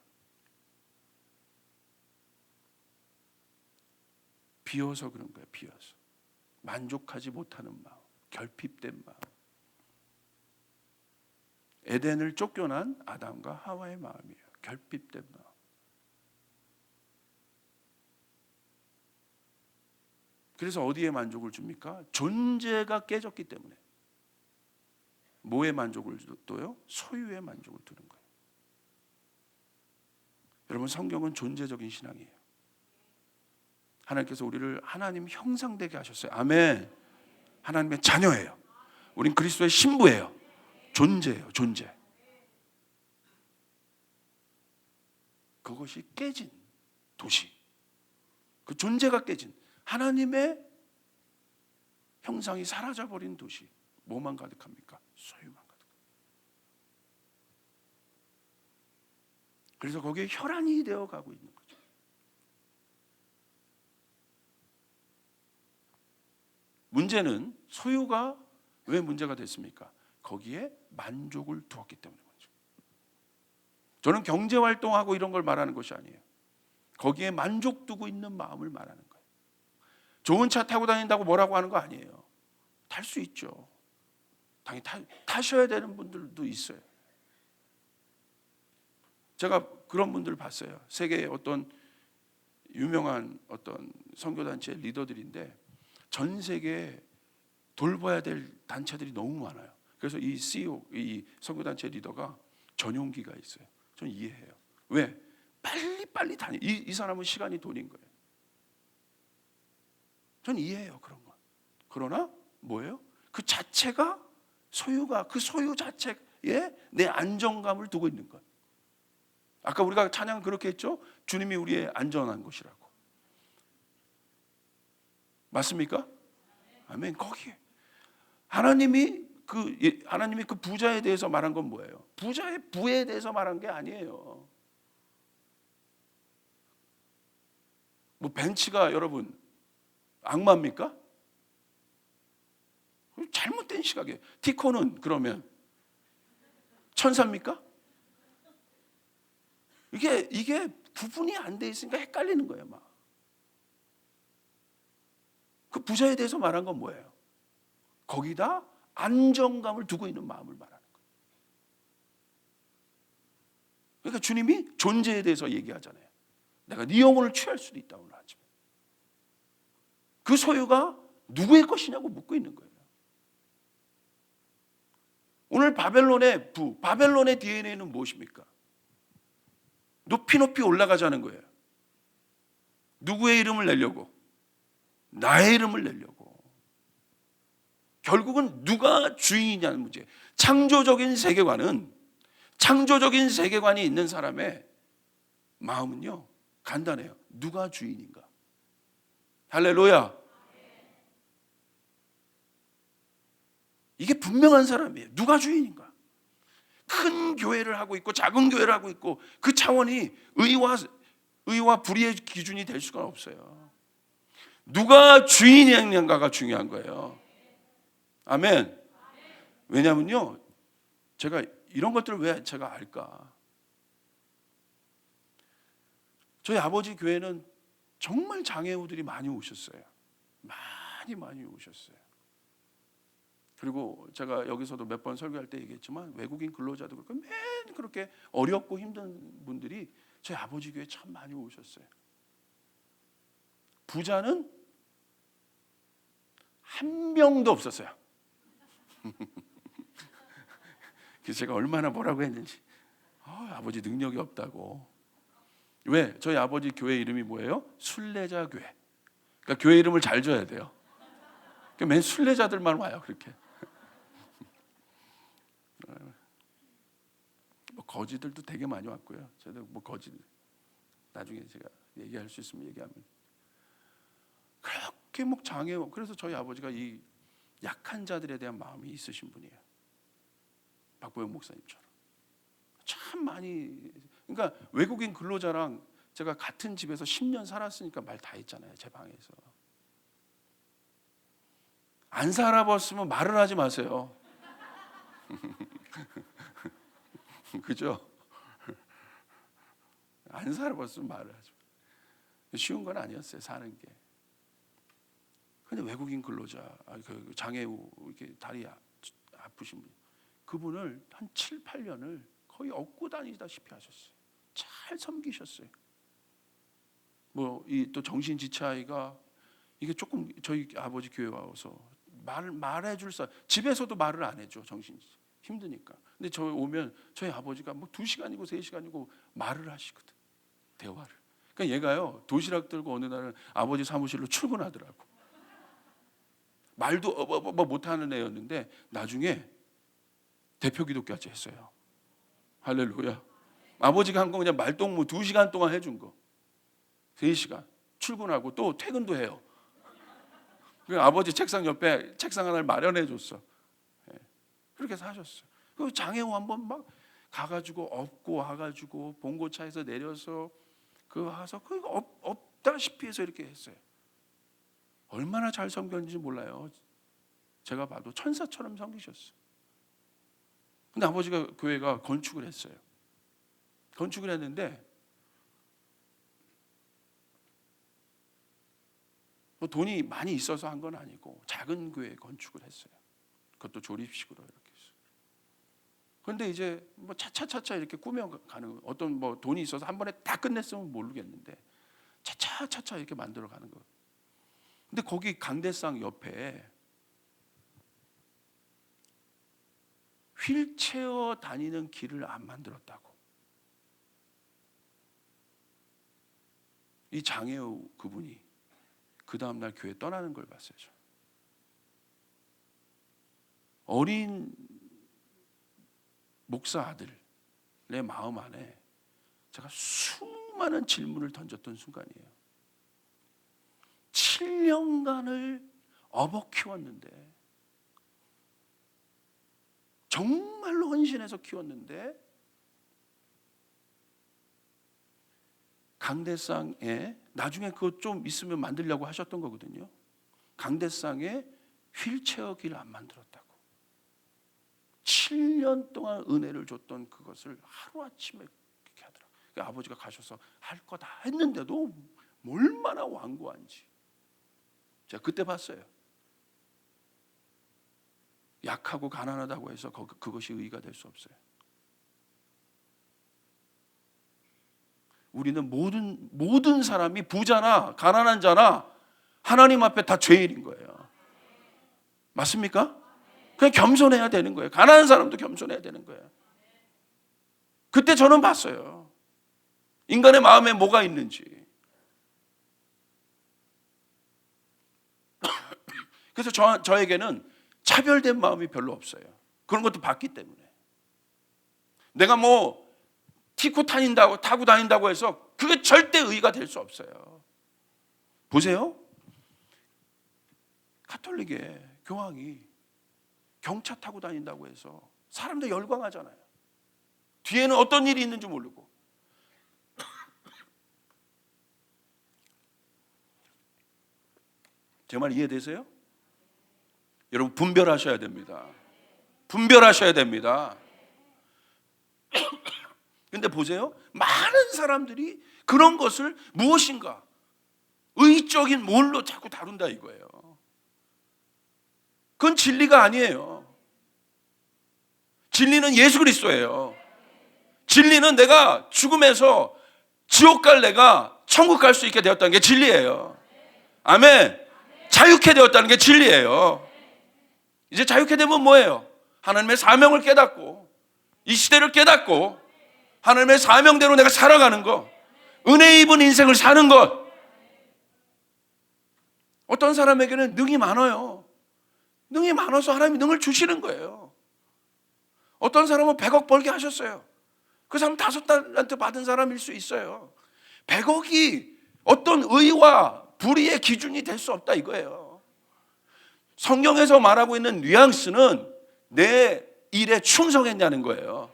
비어서 그런 거예요. 비어서 만족하지 못하는 마음, 결핍된 마음. 에덴을 쫓겨난 아담과 하와의 마음이에요. 결핍된 마음. 그래서 어디에 만족을 줍니까? 존재가 깨졌기 때문에. 뭐에 만족을 둬요? 소유의 만족을 두는 거예요. 여러분, 성경은 존재적인 신앙이에요. 하나님께서 우리를 하나님 형상되게 하셨어요. 아멘. 하나님의 자녀예요. 우린 그리스도의 신부예요. 존재예요. 존재. 그것이 깨진 도시, 그 존재가 깨진 하나님의 형상이 사라져버린 도시, 뭐만 가득합니까? 소유만 가득합니다. 그래서 거기에 혈안이 되어가고 있는 거죠. 문제는 소유가 왜 문제가 됐습니까? 거기에 만족을 두었기 때문인 거죠. 저는 경제활동하고 이런 걸 말하는 것이 아니에요. 거기에 만족 두고 있는 마음을 말하는 거예요. 좋은 차 타고 다닌다고 뭐라고 하는 거 아니에요. 탈 수 있죠. 당연히 타셔야 되는 분들도 있어요. 제가 그런 분들 봤어요. 세계의 어떤 유명한 어떤 선교단체 리더들인데 전 세계에 돌봐야 될 단체들이 너무 많아요. 그래서 이 CEO, 이 선교단체 리더가 전용기가 있어요. 전 이해해요. 왜? 빨리 다니. 이 사람은 시간이 돈인 거예요. 전 이해해요, 그런 건. 그러나 뭐예요? 그 자체가 소유가, 그 소유 자체에 내 안정감을 두고 있는 것. 아까 우리가 찬양 그렇게 했죠? 주님이 우리의 안전한 곳이라고. 맞습니까? 아멘. 거기에 하나님이 그 부자에 대해서 말한 건 뭐예요? 부자의 부에 대해서 말한 게 아니에요. 뭐 벤츠가 여러분 악마입니까? 잘못된 시각이에요. 티코는 그러면 천사입니까? 이게 구분이 안 돼 있으니까 헷갈리는 거예요, 막. 그 부자에 대해서 말한 건 뭐예요? 거기다 안정감을 두고 있는 마음을 말하는 거예요. 그러니까 주님이 존재에 대해서 얘기하잖아요. 내가 네 영혼을 취할 수도 있다 오늘 아침에. 그 소유가 누구의 것이냐고 묻고 있는 거예요. 오늘 바벨론의 바벨론의 DNA는 무엇입니까? 높이 올라가자는 거예요. 누구의 이름을 내려고? 나의 이름을 내려고. 결국은 누가 주인이냐는 문제. 창조적인 세계관이 있는 사람의 마음은요, 간단해요. 누가 주인인가? 할렐루야. 이게 분명한 사람이에요. 누가 주인인가? 큰 교회를 하고 있고 작은 교회를 하고 있고 그 차원이 의와 불의의 기준이 될 수가 없어요. 누가 주인인가가 중요한 거예요. 아멘. 왜냐면요, 제가 이런 것들을 왜 제가 알까? 저희 아버지 교회는 정말 장애우들이 많이 오셨어요. 많이 오셨어요. 그리고 제가 여기서도 몇 번 설교할 때 얘기했지만 외국인 근로자도 그렇고 맨 그렇게 어렵고 힘든 분들이 저희 아버지 교회에 참 많이 오셨어요. 부자는 한 명도 없었어요. 그래서 제가 얼마나 뭐라고 했는지, 아버지 능력이 없다고. 왜? 저희 아버지 교회 이름이 뭐예요? 순례자 교회. 그러니까 교회 이름을 잘 줘야 돼요. 그러니까 맨 순례자들만 와요. 그렇게. 뭐 거지들도 되게 많이 왔고요. 저도 뭐 거지 나중에 제가 얘기할 수 있으면 얘기하면. 그렇게 뭐 장애, 그래서 저희 아버지가 이 약한 자들에 대한 마음이 있으신 분이에요. 박보영 목사님처럼 참 많이. 그러니까 외국인 근로자랑 제가 같은 집에서 10년 살았으니까 말 다 했잖아요. 제 방에서. 안 살아봤으면 말을 하지 마세요. 그죠? 안 살아봤으면 말을 하지 마. 쉬운 건 아니었어요, 사는 게. 근데 외국인 근로자, 그 장애우, 이렇게 다리 아프신 분, 그분을 한 7, 8년을 거의 업고 다니다시피 하셨어요. 잘 섬기셨어요. 뭐 이 또 정신지체아이가 이게 조금 저희 아버지 교회 와서 말해줄 사람, 집에서도 말을 안 해줘. 정신 힘드니까. 근데 저 오면 저희 아버지가 뭐 2시간이고 3시간이고 말을 하시거든. 대화를. 그러니까 얘가요, 도시락 들고 어느 날은 아버지 사무실로 출근하더라고. 말도 뭐 못하는 애였는데 나중에 대표 기독교까지 했어요. 할렐루야. 아버지가 한 거 그냥 말동무 2시간 동안 해준 거. 3시간. 출근하고 또 퇴근도 해요. 아버지 책상 옆에 책상 하나를 마련해 줬어. 그렇게 사셨어요. 그 장애우 한번 막 가가지고 업고 와가지고 봉고차에서 내려서 그 와서 그 없다시피 해서 이렇게 했어요. 얼마나 잘 섬겼는지 몰라요. 제가 봐도 천사처럼 섬기셨어요. 근데 아버지가 교회가 건축을 했어요. 건축을 했는데 뭐 돈이 많이 있어서 한 건 아니고 작은 교회 건축을 했어요. 그것도 조립식으로 이렇게 했어요. 그런데 이제 뭐 차차차차 이렇게 꾸며가는, 어떤 뭐 돈이 있어서 한 번에 다 끝냈으면 모르겠는데 차차차차 이렇게 만들어가는 거. 근데 거기 강대상 옆에 휠체어 다니는 길을 안 만들었다고. 이 장애우 그분이 그 다음날 교회 떠나는 걸 봤어요. 저. 어린 목사 아들의 마음 안에 제가 수많은 질문을 던졌던 순간이에요. 7년간을 업어 키웠는데, 정말로 헌신해서 키웠는데, 강대상에 나중에 그거 좀 있으면 만들려고 하셨던 거거든요. 강대상에 휠체어 길 안 만들었다고. 7년 동안 은혜를 줬던 그것을 하루아침에 그렇게 하더라고요. 아버지가 가셔서 할 거 다 했는데도 얼마나 완고한지 제가 그때 봤어요. 약하고 가난하다고 해서 그것이 의의가 될 수 없어요. 우리는 모든 사람이 부자나 가난한 자나 하나님 앞에 다 죄인인 거예요. 맞습니까? 그냥 겸손해야 되는 거예요. 가난한 사람도 겸손해야 되는 거예요. 그때 저는 봤어요. 인간의 마음에 뭐가 있는지. 그래서 저에게는 차별된 마음이 별로 없어요. 그런 것도 봤기 때문에. 내가 뭐 티코 타고 다닌다고 해서 그게 절대 의의가 될 수 없어요. 보세요. 가톨릭의 교황이 경차 타고 다닌다고 해서 사람들 열광하잖아요. 뒤에는 어떤 일이 있는지 모르고. 제 말 이해되세요? 여러분 분별하셔야 됩니다. 분별하셔야 됩니다. 근데 보세요. 많은 사람들이 그런 것을 무엇인가 의적인 뭘로 자꾸 다룬다 이거예요. 그건 진리가 아니에요. 진리는 예수 그리스도예요. 진리는 내가 죽음에서 지옥 갈 내가 천국 갈 수 있게 되었다는 게 진리예요. 아멘. 자유케 되었다는 게 진리예요. 이제 자유케 되면 뭐예요? 하나님의 사명을 깨닫고 이 시대를 깨닫고 하나님의 사명대로 내가 살아가는 것, 은혜 입은 인생을 사는 것. 어떤 사람에게는 능이 많아요. 능이 많아서 하나님이 능을 주시는 거예요. 어떤 사람은 100억 벌게 하셨어요. 그 사람 5달란트 받은 사람일 수 있어요. 100억이 어떤 의와 불의의 기준이 될 수 없다 이거예요. 성경에서 말하고 있는 뉘앙스는 내 일에 충성했냐는 거예요.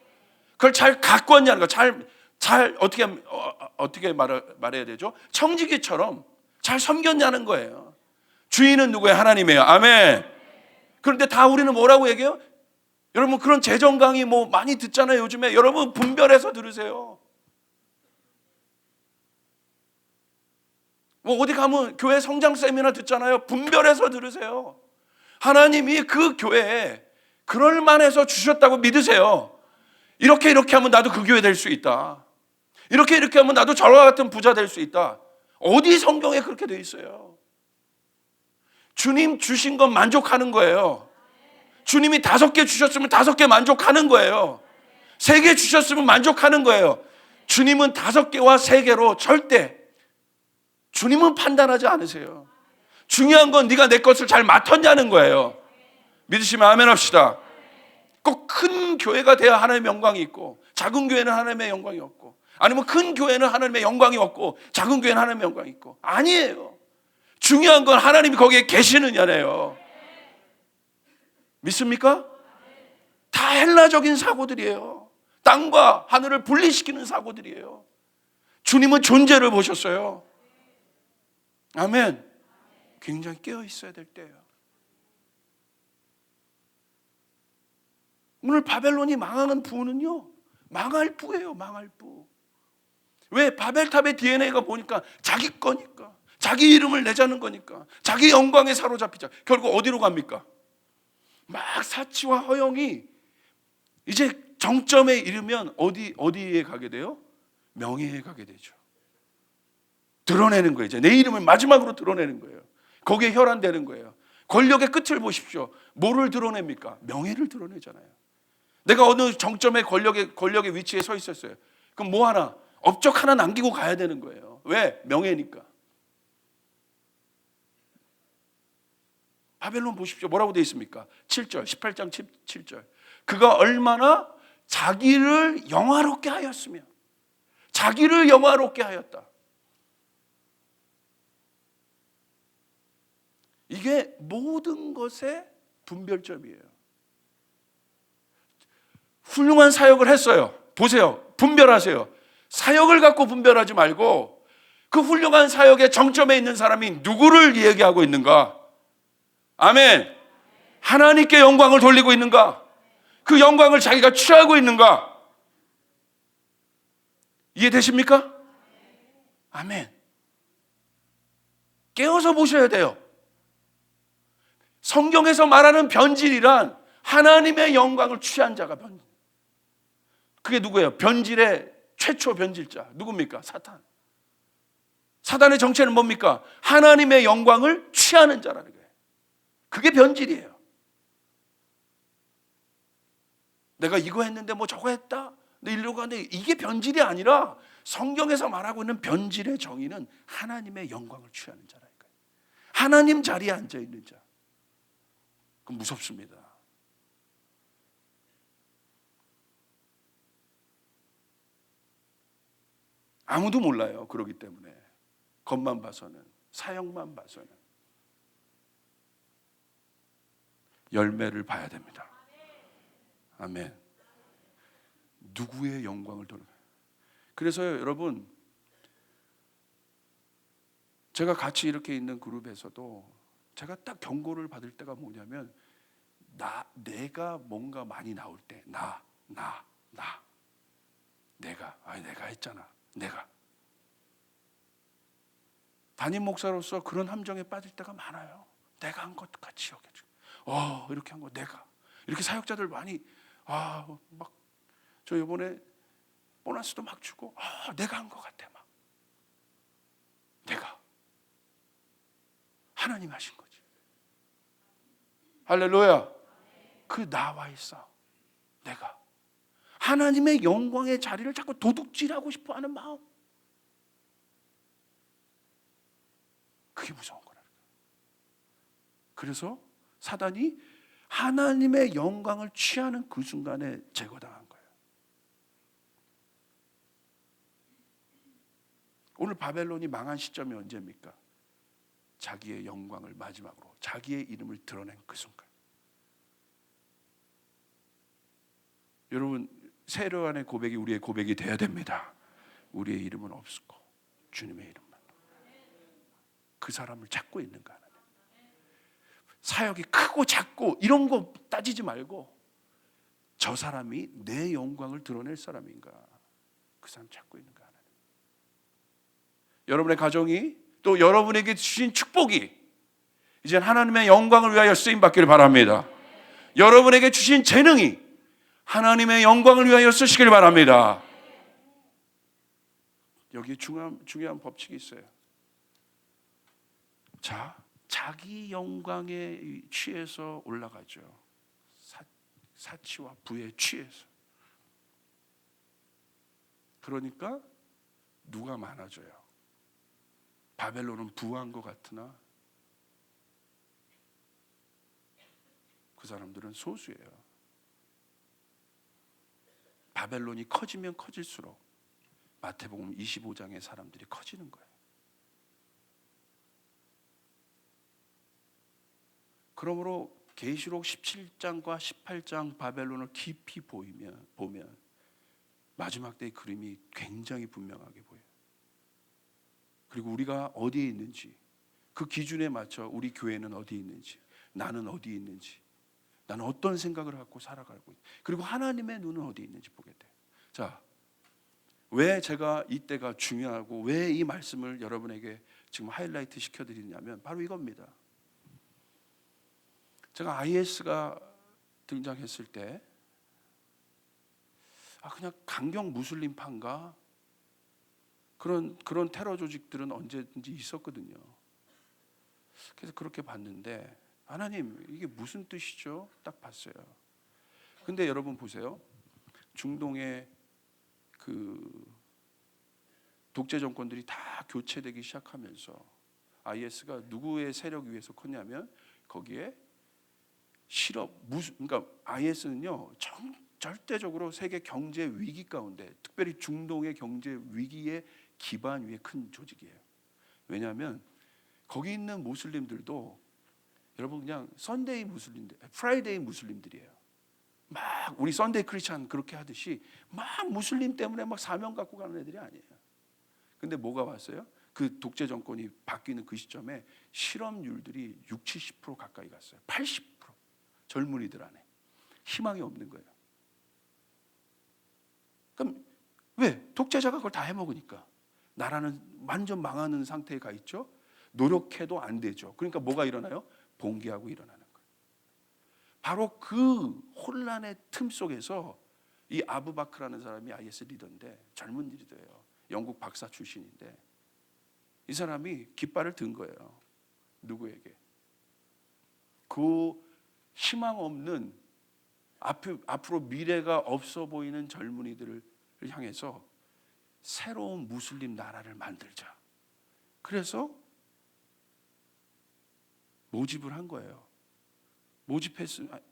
그걸 잘 가꾸었냐는 거, 잘 어떻게 말해야 되죠? 청지기처럼 잘 섬겼냐는 거예요. 주인은 누구예요? 하나님이에요. 아멘. 그런데 다 우리는 뭐라고 얘기해요? 여러분 그런 재정 강의 뭐 많이 듣잖아요. 요즘에 여러분 분별해서 들으세요. 뭐 어디 가면 교회 성장 세미나 듣잖아요. 분별해서 들으세요. 하나님이 그 교회에 그럴 만해서 주셨다고 믿으세요. 이렇게 하면 나도 그 교회 될 수 있다. 이렇게 하면 나도 저와 같은 부자 될 수 있다. 어디 성경에 그렇게 돼 있어요? 주님 주신 건 만족하는 거예요. 주님이 5개 주셨으면 5개 만족하는 거예요. 3개 주셨으면 만족하는 거예요. 주님은 5개와 3개로 절대 주님은 판단하지 않으세요. 중요한 건 네가 내 것을 잘 맡았냐는 거예요. 믿으시면 아멘 합시다. 꼭 큰 교회가 돼야 하나님의 영광이 있고 작은 교회는 하나님의 영광이 없고, 아니면 큰 교회는 하나님의 영광이 없고 작은 교회는 하나님의 영광이 있고, 아니에요. 중요한 건 하나님이 거기에 계시느냐네요. 믿습니까? 다 헬라적인 사고들이에요. 땅과 하늘을 분리시키는 사고들이에요. 주님은 존재를 보셨어요. 아멘. 굉장히 깨어 있어야 될 때예요. 오늘 바벨론이 망하는 부는요, 망할 부예요. 망할 부. 왜? 바벨탑의 DNA가 보니까 자기 거니까, 자기 이름을 내자는 거니까, 자기 영광에 사로잡히자. 결국 어디로 갑니까? 막 사치와 허영이 이제 정점에 이르면 어디에 가게 돼요? 명예에 가게 되죠. 드러내는 거예요. 이제 내 이름을 마지막으로 드러내는 거예요. 거기에 혈안되는 거예요. 권력의 끝을 보십시오. 뭐를 드러냅니까? 명예를 드러내잖아요. 내가 어느 정점의 권력의 위치에 서 있었어요. 그럼 뭐 하나? 업적 하나 남기고 가야 되는 거예요. 왜? 명예니까. 바벨론 보십시오. 뭐라고 되어 있습니까? 7절, 18장 7절. 그가 얼마나 자기를 영화롭게 하였으며, 자기를 영화롭게 하였다. 이게 모든 것의 분별점이에요. 훌륭한 사역을 했어요. 보세요. 분별하세요. 사역을 갖고 분별하지 말고 그 훌륭한 사역의 정점에 있는 사람이 누구를 얘기하고 있는가? 아멘. 하나님께 영광을 돌리고 있는가? 그 영광을 자기가 취하고 있는가? 이해되십니까? 아멘. 깨어서 보셔야 돼요. 성경에서 말하는 변질이란 하나님의 영광을 취한 자가 변질. 그게 누구예요? 변질의 최초 변질자 누굽니까? 사탄. 사단의 정체는 뭡니까? 하나님의 영광을 취하는 자라는 거예요. 그게 변질이에요. 내가 이거 했는데 뭐 저거 했다, 내 일로 가는데, 이게 변질이 아니라 성경에서 말하고 있는 변질의 정의는 하나님의 영광을 취하는 자라는 거예요. 하나님 자리에 앉아 있는 자. 그건 무섭습니다. 아무도 몰라요. 그러기 때문에 겉만 봐서는, 사역만 봐서는. 열매를 봐야 됩니다. 아멘. 누구의 영광을 돌려. 그래서요, 여러분, 제가 같이 이렇게 있는 그룹에서도 제가 딱 경고를 받을 때가 뭐냐면, 내가 뭔가 많이 나올 때 내가 했잖아. 내가 담임 목사로서 그런 함정에 빠질 때가 많아요. 내가 한 것 같이 여겨지고, 이렇게 한 거 내가. 이렇게 사역자들 많이 막 저 이번에 보너스도 막 주고 내가 한 것 같아. 막 내가 하나님 하신 거지. 할렐루야. 그 나와의 싸움. 내가 하나님의 영광의 자리를 자꾸 도둑질하고 싶어하는 마음. 그게 무서운 거라니까. 그래서 사단이 하나님의 영광을 취하는 그 순간에 제거당한 거예요. 오늘 바벨론이 망한 시점이 언제입니까? 자기의 영광을 마지막으로, 자기의 이름을 드러낸 그 순간. 여러분, 세례요한의 고백이 우리의 고백이 돼야 됩니다. 우리의 이름은 없고 주님의 이름만. 그 사람을 찾고 있는 거 하나님. 사역이 크고 작고 이런 거 따지지 말고, 저 사람이 내 영광을 드러낼 사람인가, 그 사람 찾고 있는 거 하나님. 여러분의 가정이, 또 여러분에게 주신 축복이 이제 하나님의 영광을 위하여 쓰임받기를 바랍니다. 여러분에게 주신 재능이 하나님의 영광을 위하여 쓰시길 바랍니다. 여기에 중요한 법칙이 있어요. 자, 자기 영광에 취해서 올라가죠. 사치와 부에 취해서. 그러니까 누가 많아져요? 바벨론은 부한 것 같으나 그 사람들은 소수예요. 바벨론이 커지면 커질수록 마태복음 25장의 사람들이 커지는 거예요. 그러므로 계시록 17장과 18장 바벨론을 깊이 보면 마지막 때의 그림이 굉장히 분명하게 보여요. 그리고 우리가 어디에 있는지, 그 기준에 맞춰 우리 교회는 어디에 있는지, 나는 어디에 있는지, 나는 어떤 생각을 갖고 살아가고 있는지, 그리고 하나님의 눈은 어디에 있는지 보게 돼요. 자, 왜 제가 이때가 중요하고 왜 이 말씀을 여러분에게 지금 하이라이트 시켜드리냐면 바로 이겁니다. 제가 IS가 등장했을 때 그냥 강경 무슬림파인가, 그런 테러 조직들은 언제든지 있었거든요. 그래서 그렇게 봤는데, 하나님 이게 무슨 뜻이죠? 딱 봤어요. 근데 여러분 보세요. 중동의 그 독재 정권들이 다 교체되기 시작하면서 IS가 누구의 세력 위에서 컸냐면, 거기에 그러니까 IS는요 절대적으로 세계 경제 위기 가운데, 특별히 중동의 경제 위기의 기반 위에 큰 조직이에요. 왜냐하면 거기 있는 무슬림들도 여러분 그냥 선데이 무슬림들, 프라이데이 무슬림들이에요. 막 우리 선데이 크리스찬 그렇게 하듯이 막 무슬림 때문에 막 사명 갖고 가는 애들이 아니에요. 근데 뭐가 왔어요? 그 독재 정권이 바뀌는 그 시점에 실업률들이 60-70% 가까이 갔어요. 80%. 젊은이들 안에 희망이 없는 거예요. 그럼 왜? 독재자가 그걸 다 해먹으니까. 나라는 완전 망하는 상태에 가 있죠. 노력해도 안 되죠. 그러니까 뭐가 일어나요? 봉기하고 일어나는 거예요. 바로 그 혼란의 틈 속에서 이 아부바크라는 사람이 IS 리더인데, 젊은 리더예요. 영국 박사 출신인데, 이 사람이 깃발을 든 거예요. 누구에게? 그 희망 없는, 앞으로 미래가 없어 보이는 젊은이들을 향해서 새로운 무슬림 나라를 만들자. 그래서 모집을 한 거예요.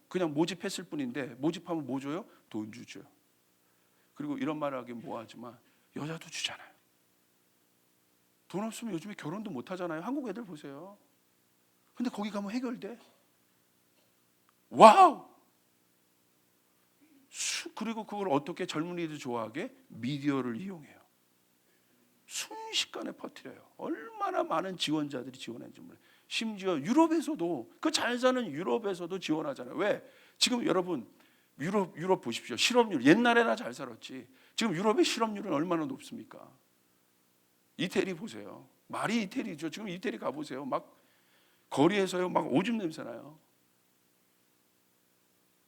그냥 모집했을 뿐인데, 모집하면 뭐 줘요? 돈 주죠. 그리고 이런 말을 하긴 뭐하지만 여자도 주잖아요. 돈 없으면 요즘에 결혼도 못 하잖아요. 한국 애들 보세요. 근데 거기 가면 해결돼. 와우! 그리고 그걸 어떻게 젊은이들 좋아하게? 미디어를 이용해요. 순식간에 퍼뜨려요. 얼마나 많은 지원자들이 지원했는지 몰라요. 심지어 유럽에서도, 그 잘 사는 유럽에서도 지원하잖아요. 왜? 지금 여러분 유럽 보십시오. 실업률, 옛날에나 잘 살았지 지금 유럽의 실업률은 얼마나 높습니까? 이태리 보세요. 말이 이태리죠. 지금 이태리 가보세요. 막 거리에서요 막 오줌 냄새 나요.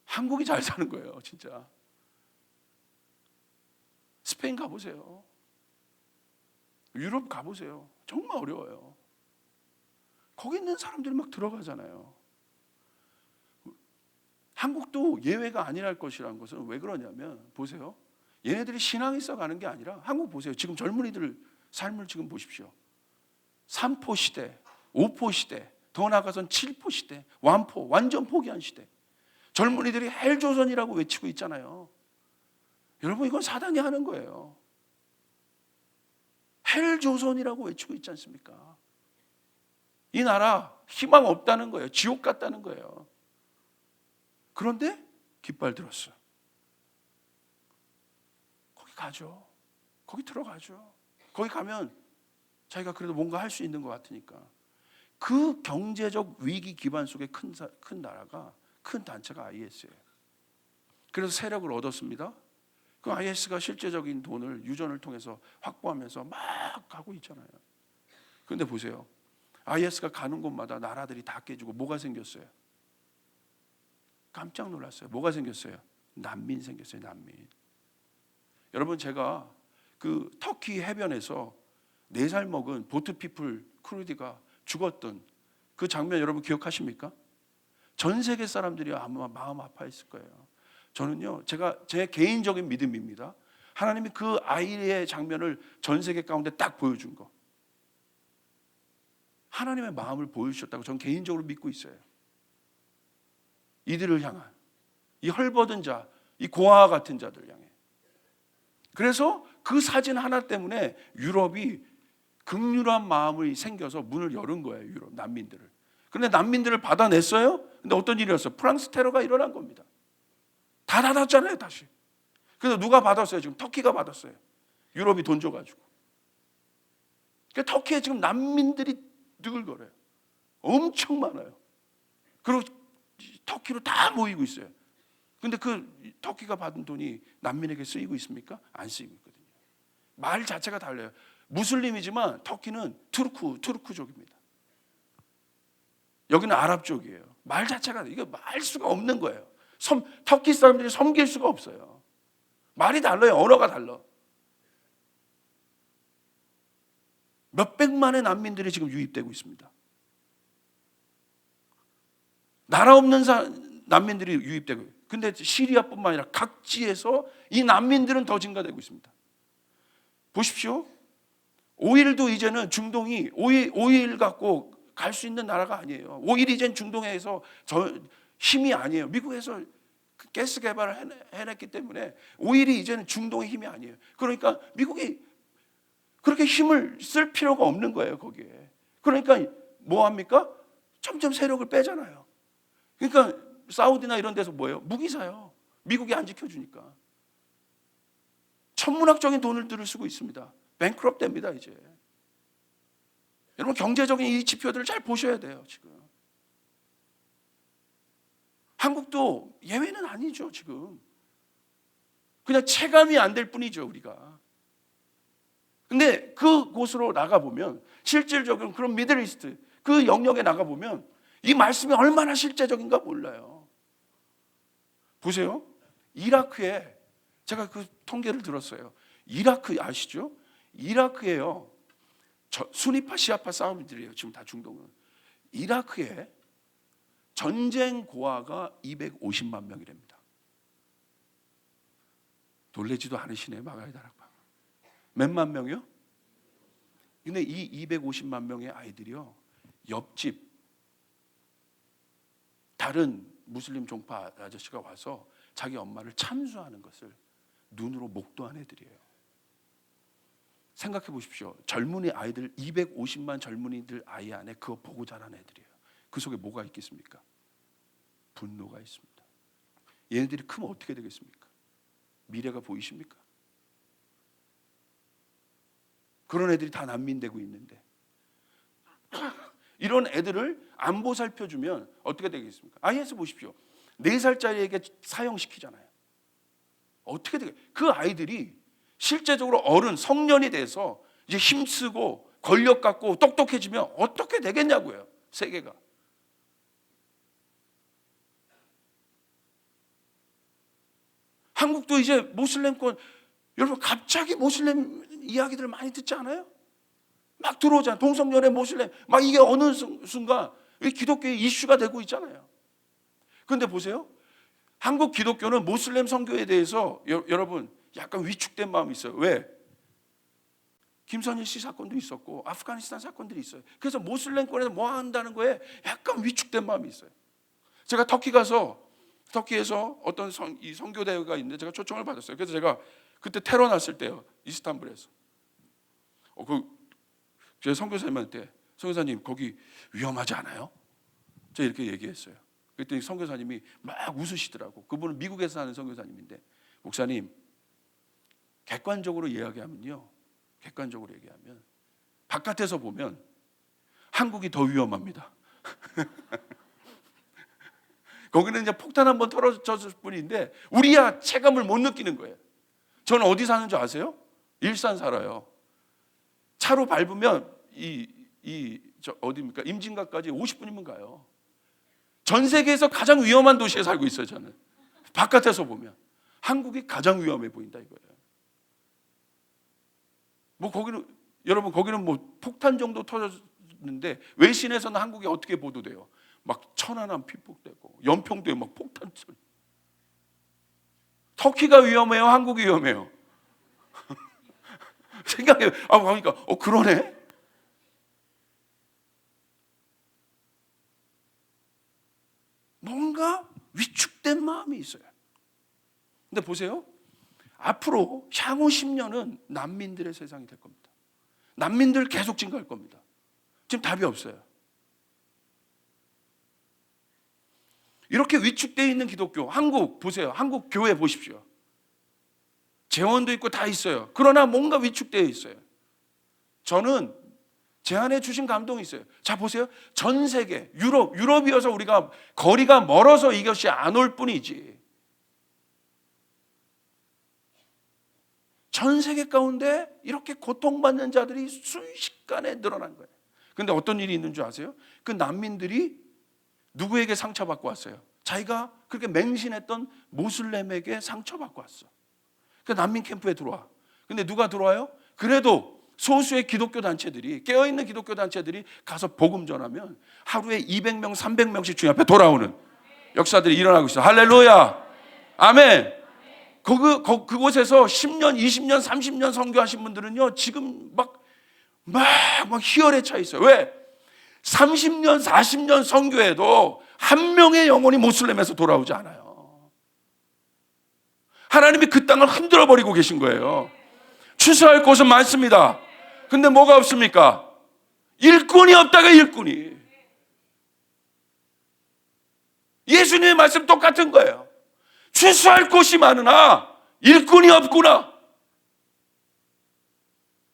한국이 잘 사는 거예요 진짜. 스페인 가보세요. 유럽 가보세요. 정말 어려워요. 거기 있는 사람들이 막 들어가잖아요. 한국도 예외가 아니랄 것이라는 것은 왜 그러냐면 보세요. 얘네들이 신앙이 있어가는 게 아니라 한국 보세요. 지금 젊은이들 삶을 지금 보십시오. 3포 시대, 5포 시대, 더 나아가선 7포 시대, 완포, 완전 포기한 시대. 젊은이들이 헬조선이라고 외치고 있잖아요. 여러분 이건 사단이 하는 거예요. 헬조선이라고 외치고 있지 않습니까? 이 나라 희망 없다는 거예요. 지옥 같다는 거예요. 그런데 깃발 들었어요. 거기 가죠. 거기 들어가죠. 거기 가면 자기가 그래도 뭔가 할 수 있는 것 같으니까. 그 경제적 위기 기반 속에 큰 나라가, 큰 단체가 IS예요. 그래서 세력을 얻었습니다. 그 IS가 실제적인 돈을 유전을 통해서 확보하면서 막 가고 있잖아요. 그런데 보세요. IS가 가는 곳마다 나라들이 다 깨지고 뭐가 생겼어요? 깜짝 놀랐어요. 뭐가 생겼어요? 난민 생겼어요. 난민. 여러분 제가 그 터키 해변에서 4살 먹은 보트피플 크루디가 죽었던 그 장면 여러분 기억하십니까? 전 세계 사람들이 아마 마음 아파했을 거예요. 저는요, 제 개인적인 믿음입니다. 하나님이 그 아이의 장면을 전 세계 가운데 딱 보여준 거. 하나님의 마음을 보여주셨다고 저는 개인적으로 믿고 있어요. 이들을 향한, 이 헐벗은 자, 이 고아와 같은 자들 향해. 그래서 그 사진 하나 때문에 유럽이 극률한 마음이 생겨서 문을 열은 거예요. 유럽 난민들을. 그런데 난민들을 받아냈어요. 근데 어떤 일이었어요? 프랑스 테러가 일어난 겁니다. 다 닫았잖아요 다시. 그래서 누가 받았어요? 지금 터키가 받았어요. 유럽이 돈 줘가지고. 그러니까 터키에 지금 난민들이 느글거려요. 엄청 많아요. 그리고 터키로 다 모이고 있어요. 근데 그 터키가 받은 돈이 난민에게 쓰이고 있습니까? 안 쓰이고 있거든요. 말 자체가 달라요. 무슬림이지만 터키는 투르크족입니다. 여기는 아랍족이에요. 말 자체가 이거 말 수가 없는 거예요. 터키 사람들이 섬길 수가 없어요. 말이 달라요. 언어가 달라. 몇백만의 난민들이 지금 유입되고 있습니다. 나라 없는 난민들이 유입되고 있어요. 근데 시리아뿐만 아니라 각지에서 이 난민들은 더 증가되고 있습니다. 보십시오. 오일도 이제는 중동이 오일 갖고 갈 수 있는 나라가 아니에요. 오일이 이제는 중동에서 힘이 아니에요. 미국에서 가스 개발을 해냈기 때문에 오일이 이제는 중동의 힘이 아니에요. 그러니까 미국이 그렇게 힘을 쓸 필요가 없는 거예요, 거기에. 그러니까 뭐 합니까? 점점 세력을 빼잖아요. 그러니까 사우디나 이런 데서 뭐예요? 무기 사요. 미국이 안 지켜주니까. 천문학적인 돈을 들을 쓰고 있습니다. 뱅크럽 됩니다, 이제. 여러분 경제적인 이 지표들을 잘 보셔야 돼요, 지금. 한국도 예외는 아니죠, 지금. 그냥 체감이 안 될 뿐이죠, 우리가. 근데 그곳으로 나가보면 실질적인 그런 미들이스트, 그 영역에 나가보면 이 말씀이 얼마나 실제적인가 몰라요. 보세요. 이라크에 제가 그 통계를 들었어요. 이라크 아시죠? 이라크에요. 수니파 시아파 싸움들이에요. 지금 다 중동은. 이라크에 전쟁 고아가 250만 명이랍니다. 놀라지도 않으시네요. 마가의 다락방. 몇만 명이요? 근데 이 250만 명의 아이들이요. 옆집 다른 무슬림 종파 아저씨가 와서 자기 엄마를 참수하는 것을 눈으로 목도한 애들이에요. 생각해 보십시오. 젊은이 아이들 250만 젊은이들 아이 안에 그거 보고 자란 애들이에요. 그 속에 뭐가 있겠습니까? 분노가 있습니다. 얘네들이 크면 어떻게 되겠습니까? 미래가 보이십니까? 그런 애들이 다 난민되고 있는데 이런 애들을 안 보살펴주면 어떻게 되겠습니까? IS 보십시오. 4살짜리에게 사형시키잖아요. 어떻게 되겠어요? 그 아이들이 실제적으로 어른, 성년이 돼서 이제 힘쓰고 권력 갖고 똑똑해지면 어떻게 되겠냐고요, 세계가. 한국도 이제 모슬렘권, 여러분 갑자기 모슬렘 이야기들을 많이 듣지 않아요? 막 들어오잖아요. 동성연애 모슬렘. 막 이게 어느 순간 기독교의 이슈가 되고 있잖아요. 그런데 보세요. 한국 기독교는 모슬렘 선교에 대해서 여러분 약간 위축된 마음이 있어요. 왜? 김선일 씨 사건도 있었고 아프가니스탄 사건들이 있어요. 그래서 모슬렘권에서 뭐 한다는 거에 약간 위축된 마음이 있어요. 제가 터키에서 어떤 이 선교 대회가 있는데 제가 초청을 받았어요. 그래서 제가 그때 테러 났을 때요, 이스탄불에서 제 선교사님한테, 선교사님 거기 위험하지 않아요? 제가 이렇게 얘기했어요. 그랬더니 선교사님이 막 웃으시더라고. 그분은 미국에서 사는 선교사님인데, 목사님 객관적으로 얘기하면 바깥에서 보면 한국이 더 위험합니다. 거기는 이제 폭탄 한번 떨어졌을 뿐인데 우리야 체감을 못 느끼는 거예요. 저는 어디 사는 줄 아세요? 일산 살아요. 차로 밟으면 어디입니까? 임진각까지 50분이면 가요. 전 세계에서 가장 위험한 도시에 살고 있어요. 저는 바깥에서 보면 한국이 가장 위험해 보인다 이거예요. 뭐 거기는 뭐 폭탄 정도 터졌는데 외신에서는 한국이 어떻게 보도돼요? 막 천안함 피폭되고 연평도에 막 폭탄 소리. 터키가 위험해요? 한국이 위험해요? 생각해요. 보니까 그러네. 뭔가 위축된 마음이 있어요. 근데 보세요. 앞으로 향후 10년은 난민들의 세상이 될 겁니다. 난민들 계속 증가할 겁니다. 지금 답이 없어요. 이렇게 위축되어 있는 기독교, 한국 보세요. 한국 교회 보십시오. 재원도 있고 다 있어요. 그러나 뭔가 위축되어 있어요. 저는 제 안에 주신 감동이 있어요. 자 보세요. 전 세계, 유럽이어서 우리가 거리가 멀어서 이것이 안 올 뿐이지. 전 세계 가운데 이렇게 고통받는 자들이 순식간에 늘어난 거예요. 그런데 어떤 일이 있는 줄 아세요? 그 난민들이 누구에게 상처받고 왔어요? 자기가 그렇게 맹신했던 모슬렘에게 상처받고 왔어. 그 난민 캠프에 들어와. 근데 누가 들어와요? 그래도 소수의 기독교 단체들이, 깨어있는 기독교 단체들이 가서 복음 전하면 하루에 200명, 300명씩 주님 앞에 돌아오는 역사들이 일어나고 있어요. 할렐루야. 아멘. 그곳에서 10년, 20년, 30년 선교하신 분들은요, 지금 막 희열에 차 있어요. 왜? 30년, 40년 선교해도 한 명의 영혼이 모슬렘에서 돌아오지 않아요. 하나님이 그 땅을 흔들어 버리고 계신 거예요. 추수할 곳은 많습니다. 근데 뭐가 없습니까? 일꾼이 없다가 일꾼이. 예수님의 말씀 똑같은 거예요. 추수할 곳이 많으나 일꾼이 없구나.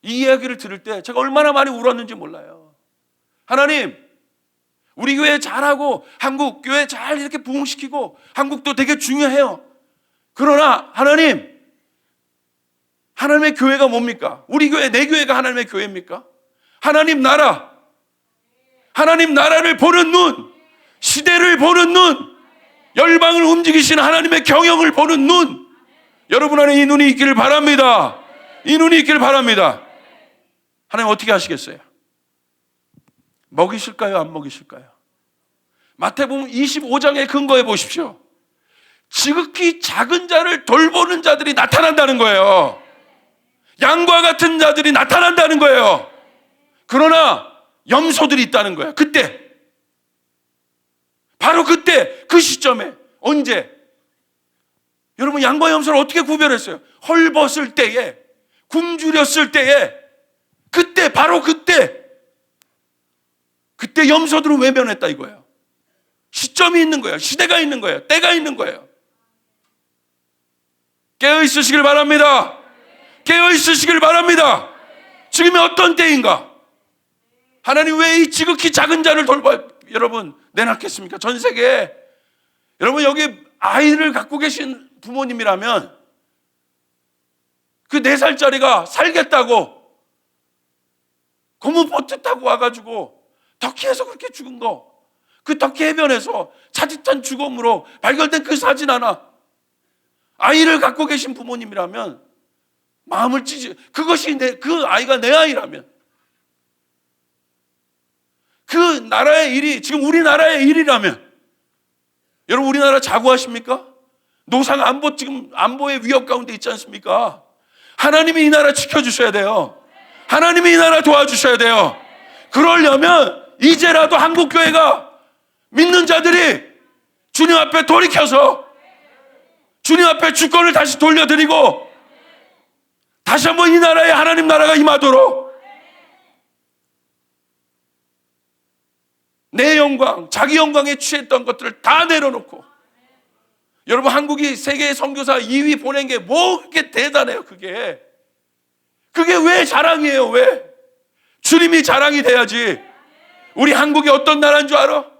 이 이야기를 들을 때 제가 얼마나 많이 울었는지 몰라요. 하나님, 우리 교회 잘하고 한국 교회 잘 이렇게 부흥시키고 한국도 되게 중요해요. 그러나 하나님, 하나님의 교회가 뭡니까? 우리 교회, 내 교회가 하나님의 교회입니까? 하나님 나라를 보는 눈, 시대를 보는 눈, 열방을 움직이시는 하나님의 경영을 보는 눈, 여러분 안에 이 눈이 있기를 바랍니다. 이 눈이 있기를 바랍니다. 하나님 어떻게 하시겠어요? 먹이실까요? 안 먹이실까요? 마태복음 25장에 근거해 보십시오. 지극히 작은 자를 돌보는 자들이 나타난다는 거예요. 양과 같은 자들이 나타난다는 거예요. 그러나 염소들이 있다는 거예요. 바로 그때, 그 시점에. 언제? 여러분, 양과 염소를 어떻게 구별했어요? 헐벗을 때에, 굶주렸을 때에, 바로 그때 염소들은 외면했다 이거예요. 시점이 있는 거예요. 시대가 있는 거예요. 때가 있는 거예요. 깨어 있으시길 바랍니다. 깨어 있으시길 바랍니다. 지금이 어떤 때인가? 하나님 왜 이 지극히 작은 자를 여러분 내놨겠습니까? 전 세계에. 여러분 여기 아이를 갖고 계신 부모님이라면 그 4살짜리가 살겠다고 고무보트 타고 와가지고 터키에서 그렇게 죽은 거, 그 터키 해변에서 차디찬 죽음으로 발견된 그 사진 하나, 아이를 갖고 계신 부모님이라면 마음을 그것이 그 아이가 내 아이라면, 그 나라의 일이 지금 우리나라의 일이라면, 여러분 우리나라 자고하십니까? 노상 안보, 지금 안보의 위협 가운데 있지 않습니까? 하나님이 이 나라 지켜주셔야 돼요. 하나님이 이 나라 도와주셔야 돼요. 그러려면 이제라도 한국교회가, 믿는 자들이 주님 앞에 돌이켜서 주님 앞에 주권을 다시 돌려드리고 다시 한번 이 나라에 하나님 나라가 임하도록, 내 영광, 자기 영광에 취했던 것들을 다 내려놓고, 여러분 한국이 세계 선교사 2위 보낸 게 뭐 그렇게 대단해요. 그게 왜 자랑이에요? 왜? 주님이 자랑이 돼야지. 우리 한국이 어떤 나라인 줄 알아?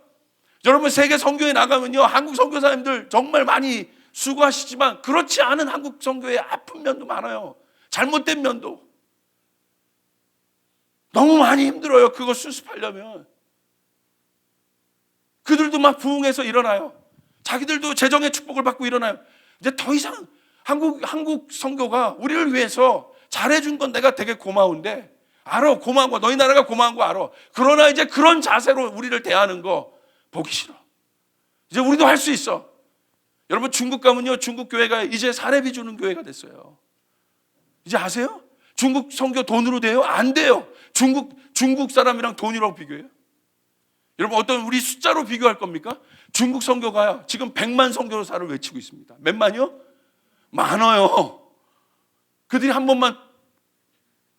여러분 세계 선교에 나가면요, 한국 선교사님들 정말 많이 수고하시지만 그렇지 않은 한국 선교의 아픈 면도 많아요. 잘못된 면도 너무 많이 힘들어요. 그거 수습하려면. 그들도 막 부흥해서 일어나요. 자기들도 재정의 축복을 받고 일어나요. 이제 더 이상 한국 선교가 우리를 위해서 잘해준 건 내가 되게 고마운데, 알아, 고마운 거, 너희 나라가 고마운 거 알아. 그러나 이제 그런 자세로 우리를 대하는 거 보기 싫어. 이제 우리도 할 수 있어. 여러분 중국 가면요, 중국 교회가 이제 사례비 주는 교회가 됐어요. 이제 아세요? 중국 선교 돈으로 돼요? 안 돼요. 중국 사람이랑 돈이라고 비교해요. 여러분 어떤 우리 숫자로 비교할 겁니까? 중국 선교가 지금 100만 선교사를 외치고 있습니다. 몇만이요? 많아요. 그들이 한 번만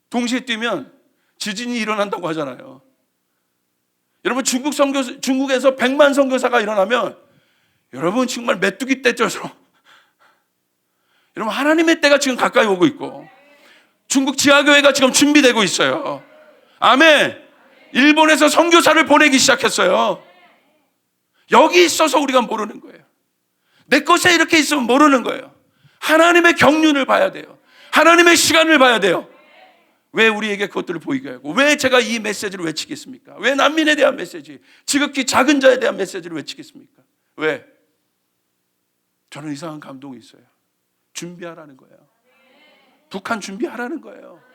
동시에 뛰면 지진이 일어난다고 하잖아요. 여러분 중국에서 100만 선교사가 일어나면 여러분 정말 메뚜기 떼져서, 여러분 하나님의 때가 지금 가까이 오고 있고 중국 지하교회가 지금 준비되고 있어요. 아멘. 일본에서 선교사를 보내기 시작했어요. 여기 있어서 우리가 모르는 거예요. 내 것에 이렇게 있으면 모르는 거예요. 하나님의 경륜을 봐야 돼요. 하나님의 시간을 봐야 돼요. 왜 우리에게 그것들을 보이게 하고, 왜 제가 이 메시지를 외치겠습니까? 왜 난민에 대한 메시지, 지극히 작은 자에 대한 메시지를 외치겠습니까? 왜? 저는 이상한 감동이 있어요. 준비하라는 거예요. 북한 준비하라는 거예요.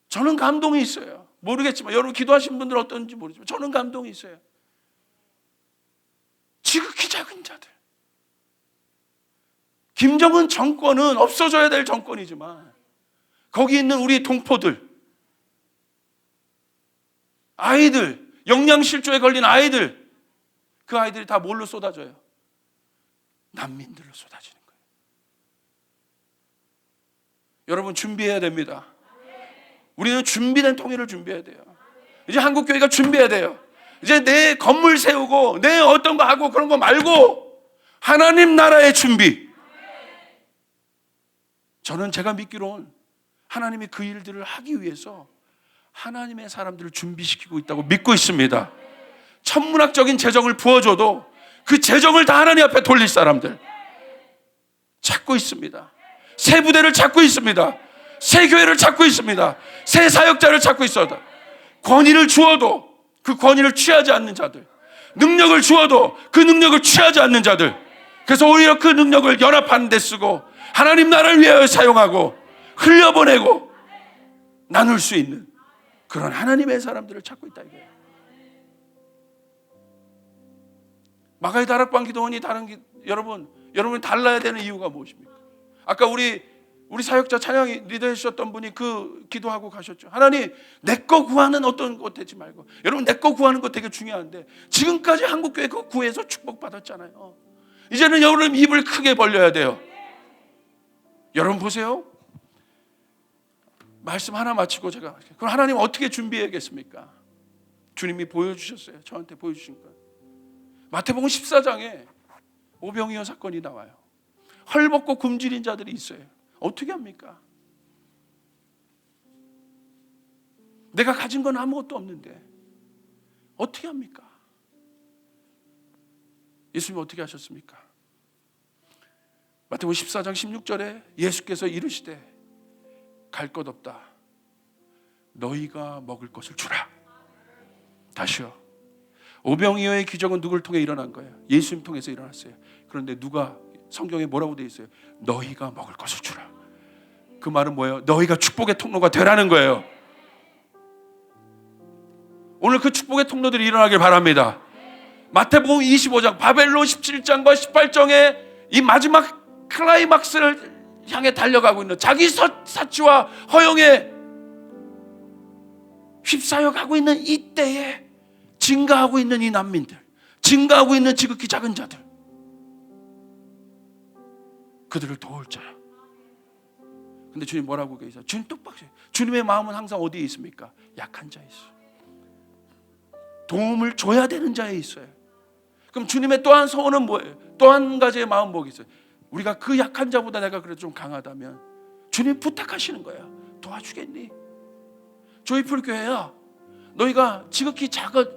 저는 감동이 있어요. 모르겠지만 여러분 기도하신 분들 어떤지 모르지만 저는 감동이 있어요. 지극히 작은 자들. 김정은 정권은 없어져야 될 정권이지만 거기 있는 우리 동포들, 아이들, 영양실조에 걸린 아이들, 그 아이들이 다 뭘로 쏟아져요? 난민들로 쏟아지는 거예요. 여러분 준비해야 됩니다. 우리는 준비된 통일을 준비해야 돼요. 이제 한국교회가 준비해야 돼요. 이제 내 건물 세우고 내 어떤 거 하고 그런 거 말고 하나님 나라의 준비. 저는 제가 믿기로는 하나님이 그 일들을 하기 위해서 하나님의 사람들을 준비시키고 있다고 믿고 있습니다. 천문학적인 재정을 부어줘도 그 재정을 다 하나님 앞에 돌릴 사람들 찾고 있습니다. 새 부대를 찾고 있습니다. 새 교회를 찾고 있습니다. 새 사역자를 찾고 있어요. 권위를 주어도 그 권위를 취하지 않는 자들, 능력을 주어도 그 능력을 취하지 않는 자들, 그래서 오히려 그 능력을 연합하는 데 쓰고 하나님 나라를 위하여 사용하고 흘려보내고 나눌 수 있는 그런 하나님의 사람들을 찾고 있다 이거예요. 마가의 다락방 기도원이 여러분 달라야 되는 이유가 무엇입니까? 아까 우리 사역자 찬양이 리더해 주셨던 분이 그 기도하고 가셨죠. 하나님 내 거 구하는 어떤 것 되지 말고, 여러분 내 거 구하는 거 되게 중요한데 지금까지 한국교회 그 구해서 축복받았잖아요. 이제는 여러분 입을 크게 벌려야 돼요. 여러분 보세요. 말씀 하나 마치고 제가 그럼 하나님 어떻게 준비해야겠습니까? 주님이 보여주셨어요. 저한테 보여주신 것. 마태복음 14장에 오병이어 사건이 나와요. 헐벗고 굶주린 자들이 있어요. 어떻게 합니까? 내가 가진 건 아무것도 없는데 어떻게 합니까? 예수님 어떻게 하셨습니까? 마태복음 14장 16절에 예수께서 이르시되 갈 것 없다. 너희가 먹을 것을 주라. 다시요. 오병이어의 기적은 누구를 통해 일어난 거예요? 예수님 통해서 일어났어요. 그런데 누가 성경에 뭐라고 되어 있어요? 너희가 먹을 것을 주라. 그 말은 뭐예요? 너희가 축복의 통로가 되라는 거예요. 오늘 그 축복의 통로들이 일어나길 바랍니다. 마태복음 25장 바벨론 17장과 18장의 이 마지막 클라이막스를 향해 달려가고 있는 자기 사치와 허영에 휩싸여 가고 있는 이때에 증가하고 있는 이 난민들, 증가하고 있는 지극히 작은 자들, 그들을 도울 자야. 근데 주님 뭐라고 계세요? 주님 똑박해요. 주님의 마음은 항상 어디에 있습니까? 약한 자에 있어요. 도움을 줘야 되는 자에 있어요. 그럼 주님의 또 한 소원은 뭐예요? 또 한 가지의 마음 뭐가 있어요? 우리가 그 약한 자보다 내가 그래도 좀 강하다면 주님 부탁하시는 거예요. 도와주겠니? 조이풀 교회야, 너희가 지극히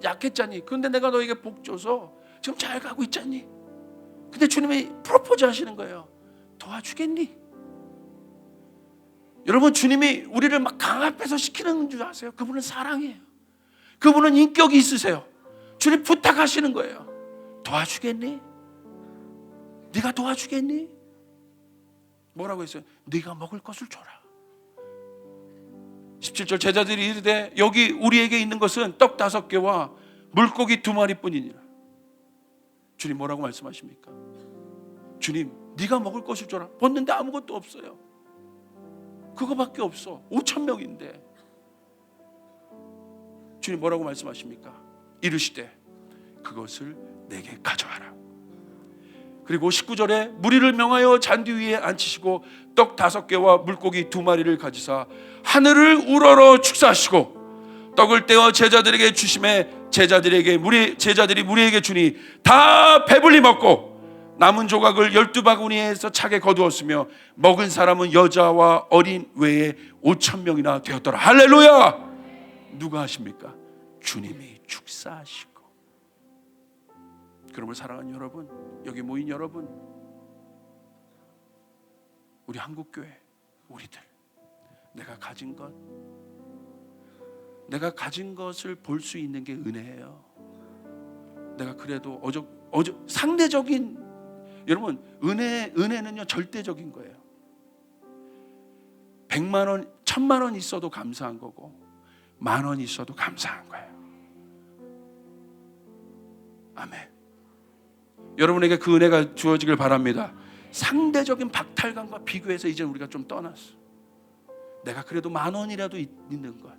약했잖니. 그런데 내가 너에게 복 줘서 지금 잘 가고 있잖니. 근데 주님이 프로포즈 하시는 거예요. 도와주겠니? 여러분, 주님이 우리를 막 강압해서 시키는 줄 아세요? 그분은 사랑이에요. 그분은 인격이 있으세요. 주님 부탁하시는 거예요. 도와주겠니? 네가 도와주겠니? 뭐라고 했어요? 네가 먹을 것을 줘라. 17절 제자들이 이르되 여기 우리에게 있는 것은 떡 5개와 물고기 2마리뿐이니라. 주님 뭐라고 말씀하십니까? 주님, 네가 먹을 것을 줘라. 봤는데 아무것도 없어요. 그거밖에 없어. 5,000명인데 주님 뭐라고 말씀하십니까? 이르시되 그것을 내게 가져와라. 그리고 19절에 무리를 명하여 잔디 위에 앉히시고 떡 5개와 물고기 2마리를 가지사 하늘을 우러러 축사하시고 떡을 떼어 제자들에게 주심에 제자들이 무리에게 주니 다 배불리 먹고 남은 조각을 12바구니에서 차게 거두었으며 먹은 사람은 여자와 어린 외에 5,000명이나 되었더라. 할렐루야! 누가 하십니까? 주님이 축사하시고. 그러므로 사랑하는 여러분, 여기 모인 여러분, 우리 한국교회, 우리들, 내가 가진 것을 볼 수 있는 게 은혜예요. 내가 그래도 상대적인, 여러분, 은혜는요 절대적인 거예요. 100만 원, 1000만 원 있어도 감사한 거고 10,000원 있어도 감사한 거예요. 아멘. 여러분에게 그 은혜가 주어지길 바랍니다. 상대적인 박탈감과 비교해서 이제 우리가 좀 떠났어. 내가 그래도 10,000원이라도 있는 것,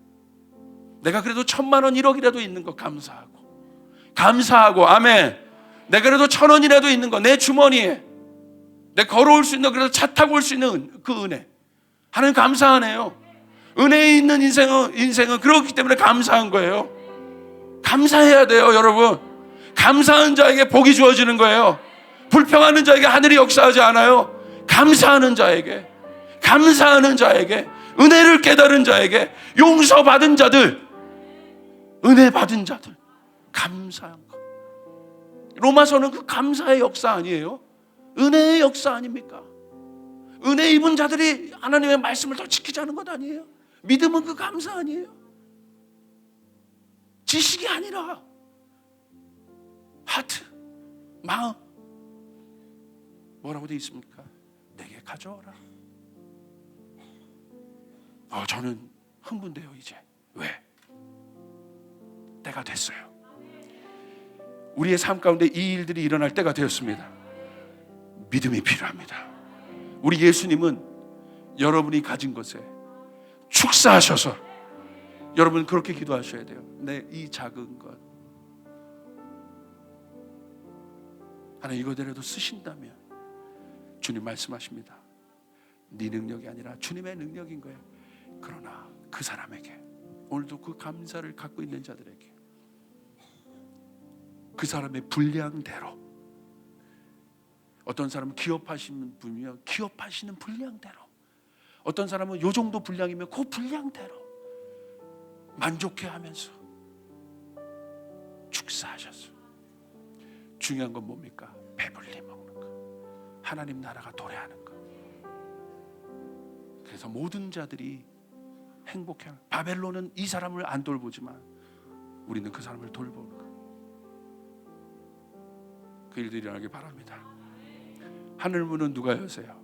내가 그래도 1,000만 원, 1억이라도 있는 것 감사하고 아멘. 내가 그래도 1,000원이라도 있는 거 내 주머니에, 내 걸어올 수 있는, 그래도 차 타고 올 수 있는 그 은혜, 하나님 감사하네요. 은혜에 있는 인생은 그렇기 때문에 감사한 거예요. 감사해야 돼요, 여러분. 감사한 자에게 복이 주어지는 거예요. 불평하는 자에게 하늘이 역사하지 않아요. 감사하는 자에게, 은혜를 깨달은 자에게, 용서받은 자들, 은혜 받은 자들, 감사한 거. 로마서는 그 감사의 역사 아니에요? 은혜의 역사 아닙니까? 은혜 입은 자들이 하나님의 말씀을 더 지키자는 것 아니에요? 믿음은 그 감사 아니에요? 지식이 아니라 하트, 마음. 뭐라고 되어 있습니까? 내게 가져오라. 저는 흥분돼요 이제. 왜? 때가 됐어요. 우리의 삶 가운데 이 일들이 일어날 때가 되었습니다. 믿음이 필요합니다. 우리 예수님은 여러분이 가진 것에 축사하셔서, 여러분 그렇게 기도하셔야 돼요. 내 이 작은 것 하나 이거대로도 쓰신다면, 주님 말씀하십니다. 네 능력이 아니라 주님의 능력인 거예요. 그러나 그 사람에게, 오늘도 그 감사를 갖고 있는 자들에게, 그 사람의 분량대로, 어떤 사람은 기업하시는 분이면 기업하시는 분량대로, 어떤 사람은 요 정도 분량이면 그 분량대로 만족해하면서 축사하셨어요. 중요한 건 뭡니까? 배불리 먹는 거, 하나님 나라가 도래하는 거. 그래서 모든 자들이 행복해하는, 바벨론은 이 사람을 안 돌보지만 우리는 그 사람을 돌보는 거. 그 일들이 일어나길 바랍니다. 하늘 문은 누가 여세요?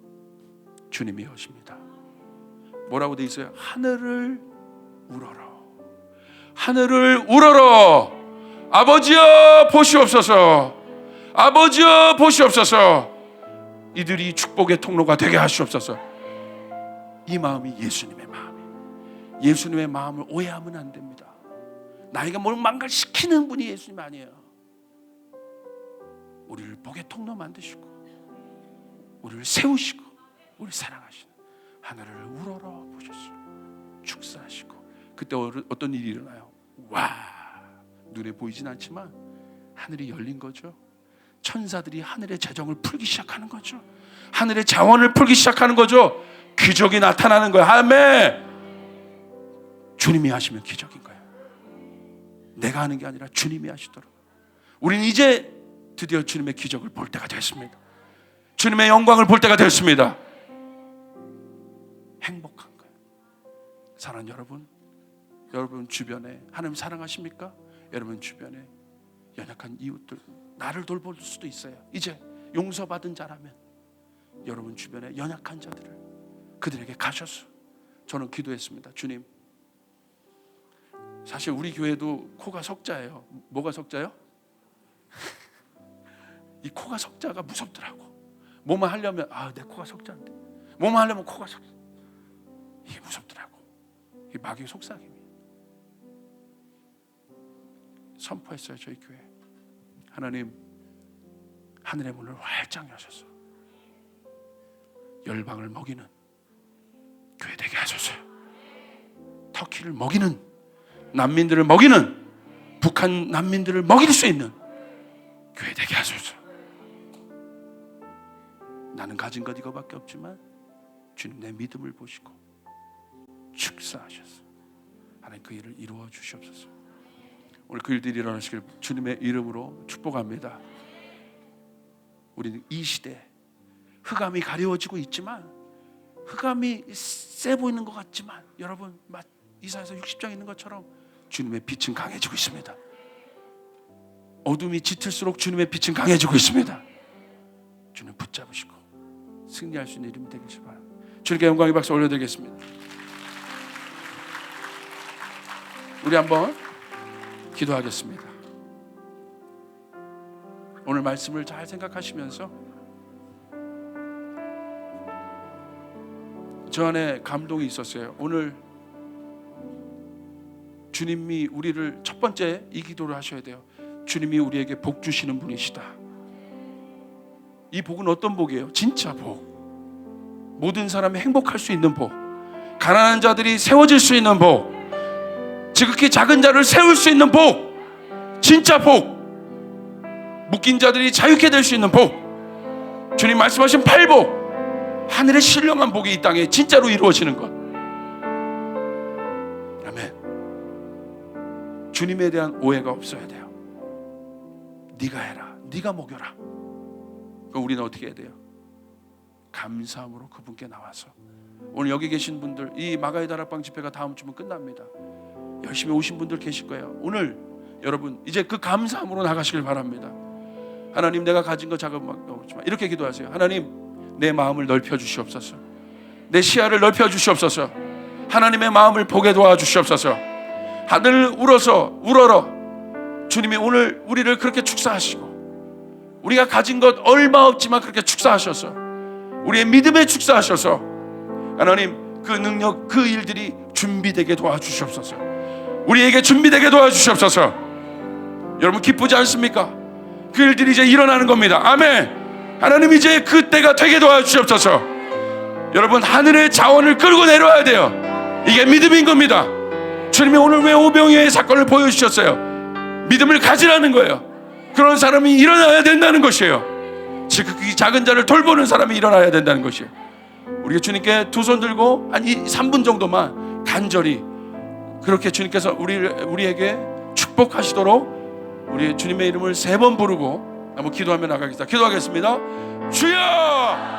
주님이 여십니다. 뭐라고 돼 있어요? 하늘을 우러러, 하늘을 우러러. 아버지여 보시옵소서, 아버지여 보시옵소서. 이들이 축복의 통로가 되게 하시옵소서. 이 마음이 예수님의 마음이에요. 예수님의 마음을 오해하면 안 됩니다. 나이가 뭘 망가시키는 분이 예수님 아니에요. 우리를 복의 통로 만드시고, 우리를 세우시고, 우리를 사랑하시는, 하늘을 우러러 보셨어요. 축사하시고. 그때 어떤 일이 일어나요? 와, 눈에 보이진 않지만 하늘이 열린 거죠. 천사들이 하늘의 재정을 풀기 시작하는 거죠. 하늘의 자원을 풀기 시작하는 거죠. 기적이 나타나는 거예요. 아멘. 주님이 하시면 기적인 거예요. 내가 하는 게 아니라 주님이 하시도록. 우리는 이제 드디어 주님의 기적을 볼 때가 됐습니다. 주님의 영광을 볼 때가 됐습니다. 행복한 거예요. 사랑하는 여러분, 여러분 주변에 하나님 사랑하십니까? 여러분 주변에 연약한 이웃들, 나를 돌볼 수도 있어요. 이제 용서받은 자라면 여러분 주변에 연약한 자들을 그들에게 가셔서, 저는 기도했습니다. 주님, 사실 우리 교회도 코가 석자예요. 뭐가 석자요? 이 코가 석자가 무섭더라고. 뭐만 하려면 내 코가 석자인데, 뭐만 하려면 코가 석자. 이게 무섭더라고. 이게 마귀의 속삭임이에요. 선포했어요. 저희 교회, 하나님 하늘의 문을 활짝 여셔서 열방을 먹이는 교회 되게 하소서. 터키를 먹이는, 난민들을 먹이는, 북한 난민들을 먹일 수 있는 교회 되게 하소서. 나는 가진 것 이거밖에 없지만 주님 내 믿음을 보시고 축사하셔서 하나님 그 일을 이루어 주시옵소서. 오늘 그 일들이 일어나시길 주님의 이름으로 축복합니다. 우리는 이 시대 흑암이 가려워지고 있지만, 흑암이 세 보이는 것 같지만, 여러분 이사야서 60장 있는 것처럼 주님의 빛은 강해지고 있습니다. 어둠이 짙을수록 주님의 빛은 강해지고 있습니다. 주님 붙잡으시고 승리할 수 있는 이름이 되길 바랍니다. 주님께 영광의 박수 올려드리겠습니다. 우리 한번 기도하겠습니다. 오늘 말씀을 잘 생각하시면서 저 안에 감동이 있었어요. 오늘 주님이 우리를 첫 번째 이 기도를 하셔야 돼요. 주님이 우리에게 복 주시는 분이시다. 이 복은 어떤 복이에요? 진짜 복. 모든 사람이 행복할 수 있는 복, 가난한 자들이 세워질 수 있는 복, 지극히 작은 자를 세울 수 있는 복, 진짜 복, 묶인 자들이 자유케 될 수 있는 복, 주님 말씀하신 팔복, 하늘의 신령한 복이 이 땅에 진짜로 이루어지는 것. 아멘. 주님에 대한 오해가 없어야 돼요. 네가 해라, 네가 먹여라. 그럼 우리는 어떻게 해야 돼요? 감사함으로 그분께 나와서, 오늘 여기 계신 분들, 이 마가의 다락방 집회가 다음 주면 끝납니다. 열심히 오신 분들 계실 거예요. 오늘 여러분 이제 그 감사함으로 나가시길 바랍니다. 하나님, 내가 가진 거 작은 것 없지만 이렇게 기도하세요. 하나님, 내 마음을 넓혀 주시옵소서. 내 시야를 넓혀 주시옵소서. 하나님의 마음을 보게 도와주시옵소서. 하늘을 우러러 주님이 오늘 우리를 그렇게 축사하시고, 우리가 가진 것 얼마 없지만 그렇게 축사하셔서, 우리의 믿음에 축사하셔서 하나님 그 능력, 그 일들이 준비되게 도와주시옵소서. 우리에게 준비되게 도와주시옵소서. 여러분 기쁘지 않습니까? 그 일들이 이제 일어나는 겁니다. 아멘. 하나님 이제 그때가 되게 도와주시옵소서. 여러분 하늘의 자원을 끌고 내려와야 돼요. 이게 믿음인 겁니다. 주님이 오늘 왜 오병이어의 사건을 보여주셨어요? 믿음을 가지라는 거예요. 그런 사람이 일어나야 된다는 것이에요. 지극히 작은 자를 돌보는 사람이 일어나야 된다는 것이에요. 우리가 주님께 두 손 들고 한 3분 정도만 간절히 그렇게 주님께서 우리에게 축복하시도록 우리 주님의 이름을 3번 부르고 한번 기도하며 나가겠습니다. 기도하겠습니다. 주여!